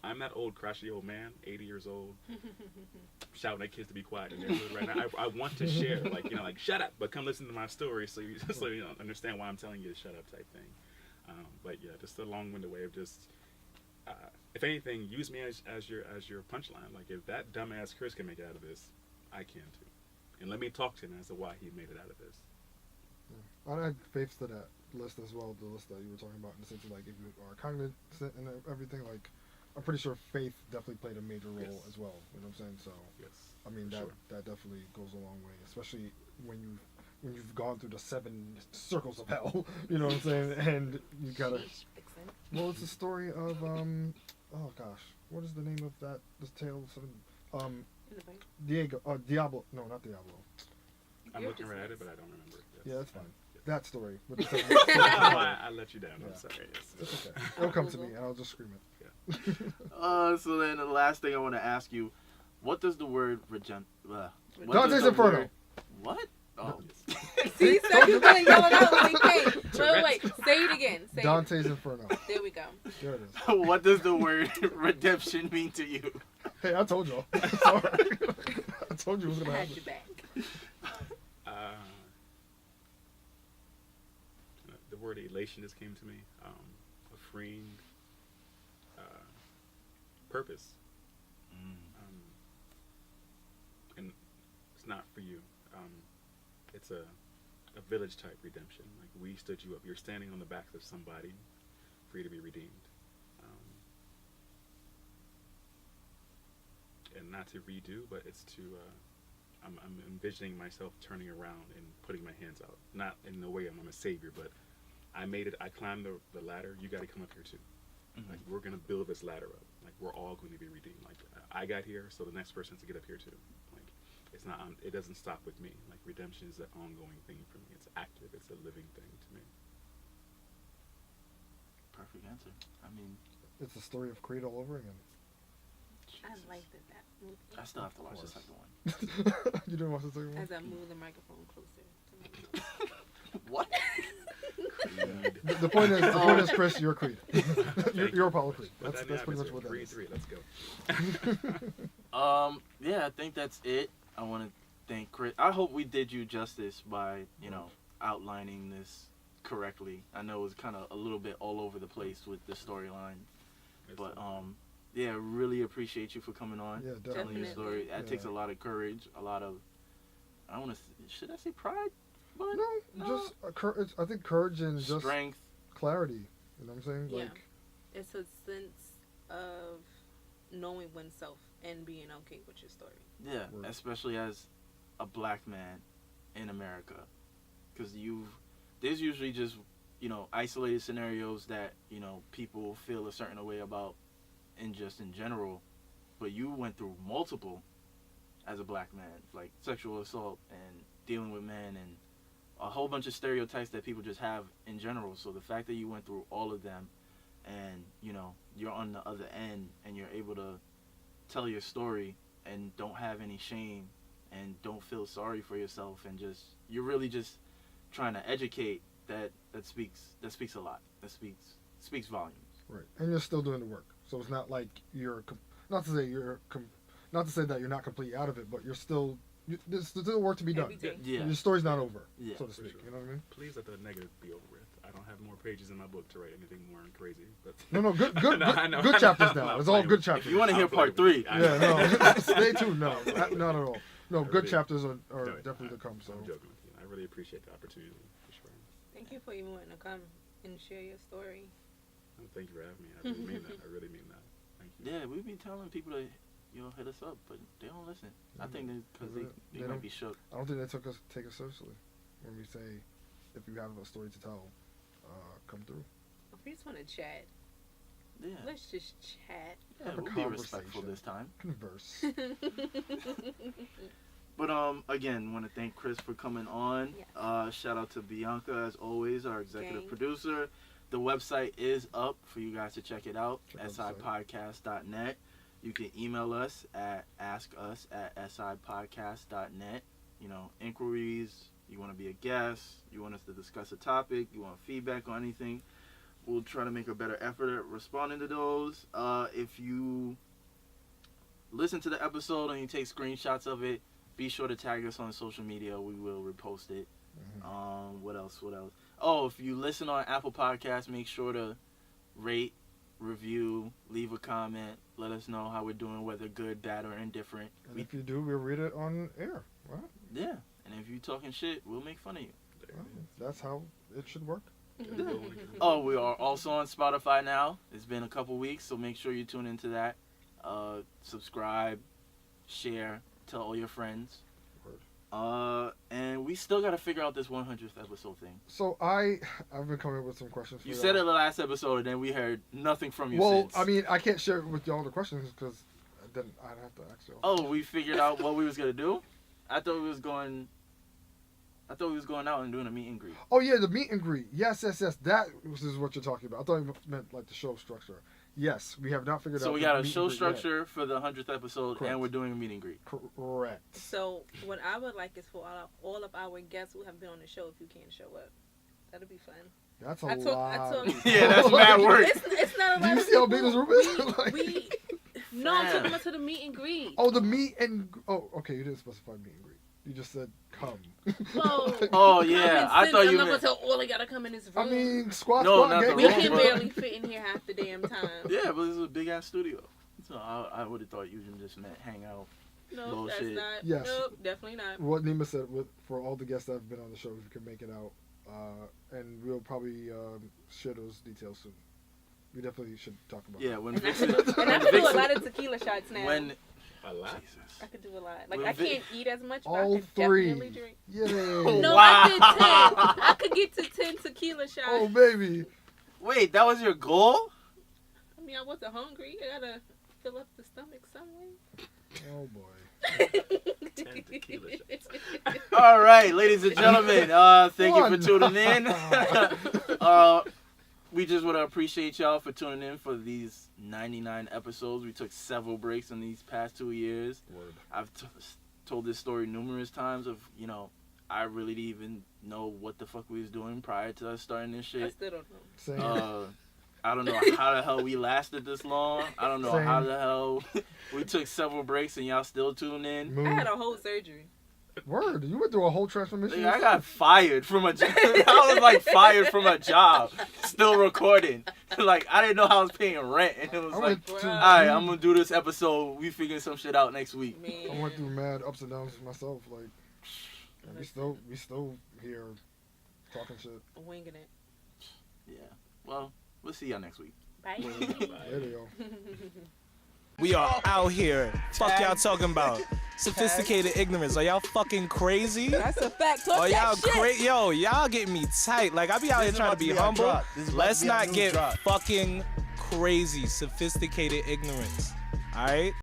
[SPEAKER 5] I'm that old, crotchety old man, 80 years old, shouting at kids to be quiet in the neighborhood right now. I want to share, like, you know, like, shut up, but come listen to my story so you understand why I'm telling you to shut up type thing. But yeah, just a long-winded way of just, if anything, use me as your punchline. Like, if that dumbass Chris can make it out of this, I can too. And let me talk to him as to why he made it out of this.
[SPEAKER 3] Yeah. I had faith to that list as well, the list that you were talking about, in the sense of, like, if you are cognizant and everything, like, I'm pretty sure faith definitely played a major role as well. You know what I'm saying? So,
[SPEAKER 5] Yes.
[SPEAKER 3] I mean, that definitely goes a long way, especially when you've gone through the 7 circles of hell. You know what I'm saying? And you gotta.
[SPEAKER 2] Vixen.
[SPEAKER 3] Well, it's the story of oh gosh, what is the name of that? The tale of 7.
[SPEAKER 2] In the bank.
[SPEAKER 3] Diablo. No, not Diablo.
[SPEAKER 5] I'm
[SPEAKER 2] You're
[SPEAKER 5] looking
[SPEAKER 2] just
[SPEAKER 5] right at
[SPEAKER 2] nice.
[SPEAKER 5] it, but I don't remember it. Yes.
[SPEAKER 3] Yeah, that's fine.
[SPEAKER 5] Yes.
[SPEAKER 3] That story with the 7.
[SPEAKER 5] I let you down.
[SPEAKER 3] Yeah.
[SPEAKER 5] I'm sorry. Yes.
[SPEAKER 3] It's okay. It'll come to me, and I'll just scream it.
[SPEAKER 6] So then the last thing I want to ask you, what does the word
[SPEAKER 3] Dante's Inferno.
[SPEAKER 6] What? Oh.
[SPEAKER 2] See, so you gonna yell it out when we can't. Wait. Say it again. Say
[SPEAKER 3] Dante's Inferno.
[SPEAKER 2] it. There we go.
[SPEAKER 3] There it is.
[SPEAKER 6] What does the word redemption mean to you?
[SPEAKER 3] Hey, I told y'all. Sorry. I told you it was
[SPEAKER 2] I
[SPEAKER 3] gonna
[SPEAKER 2] had
[SPEAKER 3] happen.
[SPEAKER 2] your back.
[SPEAKER 5] The word elation just came to me. A freeing purpose. And it's not for you. It's a village type redemption. Like, we stood you up. You're standing on the backs of somebody for you to be redeemed. And not to redo, but it's to I'm envisioning myself turning around and putting my hands out. Not in the way I'm a savior, but I made it. I climbed the ladder. You got to come up here too.
[SPEAKER 6] Mm-hmm.
[SPEAKER 5] Like, we're gonna build this ladder up. Like, we're all going to be redeemed. Like, I got here, so the next person has to get up here too. Like, it's not. It doesn't stop with me. Like, redemption is an ongoing thing for me. It's active. It's a living thing to me.
[SPEAKER 6] Perfect answer. I mean,
[SPEAKER 3] It's the story of Creed all over again.
[SPEAKER 2] I liked that movie.
[SPEAKER 6] I still have to watch the
[SPEAKER 3] course.
[SPEAKER 6] second one.
[SPEAKER 3] You didn't watch the second one?
[SPEAKER 2] As I move the microphone closer to my
[SPEAKER 6] What?
[SPEAKER 3] The point is, Chris, you're Creed. you're Apollo Creed.
[SPEAKER 5] But
[SPEAKER 3] That's
[SPEAKER 5] that
[SPEAKER 3] pretty
[SPEAKER 5] happens
[SPEAKER 3] much
[SPEAKER 5] here.
[SPEAKER 3] what that is.
[SPEAKER 5] 3-3. Let's go.
[SPEAKER 6] Yeah, I think that's it. I want to thank Chris. I hope we did you justice by, outlining this correctly. I know it was kind of a little bit all over the place with the storyline, but yeah, really appreciate you for coming on,
[SPEAKER 3] Yeah,
[SPEAKER 6] telling
[SPEAKER 3] definitely.
[SPEAKER 6] your story. That takes a lot of courage, a lot of, I don't want to, should I say pride? But
[SPEAKER 3] No, just courage. I think courage and just
[SPEAKER 6] strength.
[SPEAKER 3] clarity. You know what I'm saying?
[SPEAKER 2] Yeah.
[SPEAKER 3] Like,
[SPEAKER 2] It's a sense of knowing oneself and being okay with your story.
[SPEAKER 6] Yeah,
[SPEAKER 3] Word.
[SPEAKER 6] especially as a black man in America, because there's usually just isolated scenarios that people feel a certain way about, in general, but you went through multiple as a black man, like sexual assault and dealing with men and a whole bunch of stereotypes that people just have in general. So the fact that you went through all of them, and you're on the other end and you're able to tell your story and don't have any shame and don't feel sorry for yourself, and you're really just trying to educate, that speaks a lot. That speaks volumes.
[SPEAKER 3] right. And you're still doing the work. So it's not like not to say that you're not completely out of it, but you're still. There's still work to be done.
[SPEAKER 2] Every day.
[SPEAKER 6] Yeah.
[SPEAKER 3] Your story's not over,
[SPEAKER 6] Yeah,
[SPEAKER 3] so to
[SPEAKER 5] for
[SPEAKER 3] speak.
[SPEAKER 5] sure.
[SPEAKER 3] You know what I mean?
[SPEAKER 5] Please let the negative be over with. I don't have more pages in my book to write anything more crazy. But
[SPEAKER 3] No, good,
[SPEAKER 5] No, I know.
[SPEAKER 3] good chapters now.
[SPEAKER 5] I'm
[SPEAKER 3] It's all
[SPEAKER 5] playing
[SPEAKER 3] good
[SPEAKER 5] with-
[SPEAKER 3] chapters.
[SPEAKER 6] If you want to hear
[SPEAKER 5] I'll play
[SPEAKER 6] part
[SPEAKER 5] with you.
[SPEAKER 6] 3,
[SPEAKER 5] I-
[SPEAKER 3] Yeah, no. Stay tuned. No, not at all. No, good
[SPEAKER 5] Really-
[SPEAKER 3] chapters are
[SPEAKER 5] No,
[SPEAKER 3] definitely to come. So
[SPEAKER 5] I'm joking with you. I really appreciate the opportunity, for sure.
[SPEAKER 2] Thank you for even wanting to come and share your story.
[SPEAKER 5] No, thank you for having me. I really mean that. I really mean that. Thank you.
[SPEAKER 6] yeah, we be telling people to hit us up, but they don't listen. I think because they
[SPEAKER 3] They
[SPEAKER 6] might
[SPEAKER 3] don't.
[SPEAKER 6] be shook.
[SPEAKER 3] I don't think they take us seriously when we say, if you have a story to tell, come through.
[SPEAKER 2] If you just want to chat,
[SPEAKER 6] Yeah,
[SPEAKER 2] let's just chat.
[SPEAKER 6] yeah,
[SPEAKER 3] have a
[SPEAKER 6] we'll be respectful
[SPEAKER 3] conversation.
[SPEAKER 6] this time.
[SPEAKER 3] Converse.
[SPEAKER 6] But again, want to thank Chris for coming on.
[SPEAKER 2] Yes.
[SPEAKER 6] Shout out to Bianca, as always, our executive
[SPEAKER 2] Gang.
[SPEAKER 6] producer. The website is up for you guys to check it out,
[SPEAKER 3] Check out the
[SPEAKER 6] sipodcast.net. You can email us at askus@sipodcast.net. Inquiries, you want to be a guest, you want us to discuss a topic, you want feedback on anything, We'll try to make a better effort at responding to those. If you listen to the episode and you take screenshots of it, be sure to tag us on social media. We will repost it. What else? Oh, if you listen on Apple Podcasts, make sure to rate, review, leave a comment. Let us know how we're doing, whether good, bad, or indifferent.
[SPEAKER 3] And if you do, we'll read it on air. Right?
[SPEAKER 6] Yeah, and if you talking shit, we'll make fun of you.
[SPEAKER 3] Well, that's how it should work.
[SPEAKER 6] Oh, we are also on Spotify now. It's been a couple weeks, so make sure you tune into that. Subscribe, share, tell all your friends. And we still got to figure out this 100th episode thing.
[SPEAKER 3] So I've been coming up with some questions for
[SPEAKER 6] You
[SPEAKER 3] y'all.
[SPEAKER 6] said it the last episode, and then we heard nothing from you
[SPEAKER 3] Well,
[SPEAKER 6] since.
[SPEAKER 3] I mean, I can't share with y'all the questions because then I'd have to ask y'all.
[SPEAKER 6] Oh, we figured out what we was gonna do. I thought we was going out and doing a meet and greet.
[SPEAKER 3] Oh yeah, the meet and greet. Yes. That is what you're talking about. I thought you meant like the show structure. Yes, we have not figured out.
[SPEAKER 6] So we
[SPEAKER 3] the
[SPEAKER 6] got a
[SPEAKER 3] meet
[SPEAKER 6] show
[SPEAKER 3] and greet yet.
[SPEAKER 6] structure for the 100th episode,
[SPEAKER 3] Correct.
[SPEAKER 6] and we're doing a meet and greet.
[SPEAKER 3] Correct.
[SPEAKER 2] So what I would like is for all of our guests who have been on the show, if you can't show up, that'll be fun.
[SPEAKER 3] That's a
[SPEAKER 2] I
[SPEAKER 3] lot.
[SPEAKER 2] took-
[SPEAKER 6] Yeah, that's mad work.
[SPEAKER 2] It's not a
[SPEAKER 3] Do
[SPEAKER 2] lot
[SPEAKER 3] you
[SPEAKER 2] of
[SPEAKER 3] see how
[SPEAKER 2] people.
[SPEAKER 3] big this room is? Like-
[SPEAKER 2] No, I'm talking about to the meet and greet.
[SPEAKER 3] Oh, the meet and okay, you didn't specify meet and greet. You just said come.
[SPEAKER 2] Well,
[SPEAKER 6] Oh yeah, I thought you
[SPEAKER 2] I'm not
[SPEAKER 6] meant.
[SPEAKER 2] gonna tell all they gotta come in this room.
[SPEAKER 3] I mean, squat.
[SPEAKER 6] No,
[SPEAKER 3] squat,
[SPEAKER 6] not
[SPEAKER 3] gang,
[SPEAKER 6] the
[SPEAKER 2] we
[SPEAKER 3] gang,
[SPEAKER 6] room,
[SPEAKER 2] can
[SPEAKER 3] bro.
[SPEAKER 2] barely fit in here half the damn time.
[SPEAKER 6] Yeah, but this is a big ass studio. So I would have thought you just meant hang out.
[SPEAKER 2] No, that's
[SPEAKER 6] Bullshit.
[SPEAKER 2] not.
[SPEAKER 3] Yes.
[SPEAKER 2] Nope, definitely not.
[SPEAKER 3] What Nieema said for all the guests that have been on the show, if you can make it out, and we'll probably share those details soon. We definitely should talk about.
[SPEAKER 6] Yeah,
[SPEAKER 3] that.
[SPEAKER 6] when
[SPEAKER 2] And I
[SPEAKER 6] Vixon.
[SPEAKER 2] could do a lot of tequila shots now.
[SPEAKER 6] When
[SPEAKER 5] A lot.
[SPEAKER 2] I could do a lot. Like
[SPEAKER 6] When
[SPEAKER 2] I can't eat as much, but
[SPEAKER 3] All
[SPEAKER 2] I could
[SPEAKER 3] three.
[SPEAKER 2] definitely drink.
[SPEAKER 3] Yay!
[SPEAKER 2] No,
[SPEAKER 6] Wow.
[SPEAKER 2] I did 10. I could get to 10 tequila shots.
[SPEAKER 3] Oh baby!
[SPEAKER 6] Wait, that was your goal?
[SPEAKER 2] I mean, I wasn't hungry. I gotta fill up the stomach some way.
[SPEAKER 3] Oh boy!
[SPEAKER 5] 10 tequila shots.
[SPEAKER 6] All right, ladies and gentlemen, thank you for tuning in. We just want to appreciate y'all for tuning in for these 99 episodes. We took several breaks in these past 2 years.
[SPEAKER 5] Word.
[SPEAKER 6] I've told this story numerous times of, I really didn't even know what the fuck we was doing prior to us starting this
[SPEAKER 2] I
[SPEAKER 6] shit.
[SPEAKER 2] still don't know.
[SPEAKER 3] Same.
[SPEAKER 6] I don't know how the hell we lasted this long. I don't know
[SPEAKER 3] Same.
[SPEAKER 6] how the hell we took several breaks and y'all still tune in.
[SPEAKER 3] Moon.
[SPEAKER 2] I had a whole surgery.
[SPEAKER 3] Word. You went through a whole transformation.
[SPEAKER 6] Nigga, I got fired from a job. I was like fired from a job, still recording. Like I didn't know how I was paying rent, and it was
[SPEAKER 3] I
[SPEAKER 6] like,
[SPEAKER 3] went
[SPEAKER 6] all
[SPEAKER 3] to-
[SPEAKER 6] right, I'm gonna do this episode. We figuring some shit out next week.
[SPEAKER 2] Man.
[SPEAKER 3] I went through mad ups and downs myself. Like, and we still here talking shit.
[SPEAKER 2] Winging it.
[SPEAKER 6] Yeah. Well, we'll see y'all next week.
[SPEAKER 2] Bye.
[SPEAKER 3] There they go.
[SPEAKER 7] We are out here. Fuck y'all talking about? Sophisticated ignorance. Are y'all fucking crazy?
[SPEAKER 8] That's a fact. Talk
[SPEAKER 7] Are
[SPEAKER 8] that
[SPEAKER 7] y'all
[SPEAKER 8] shit.
[SPEAKER 7] crazy? Yo, y'all getting me tight. Like, I be out here trying to be humble. Let's not get fucking crazy. Sophisticated ignorance. Alright?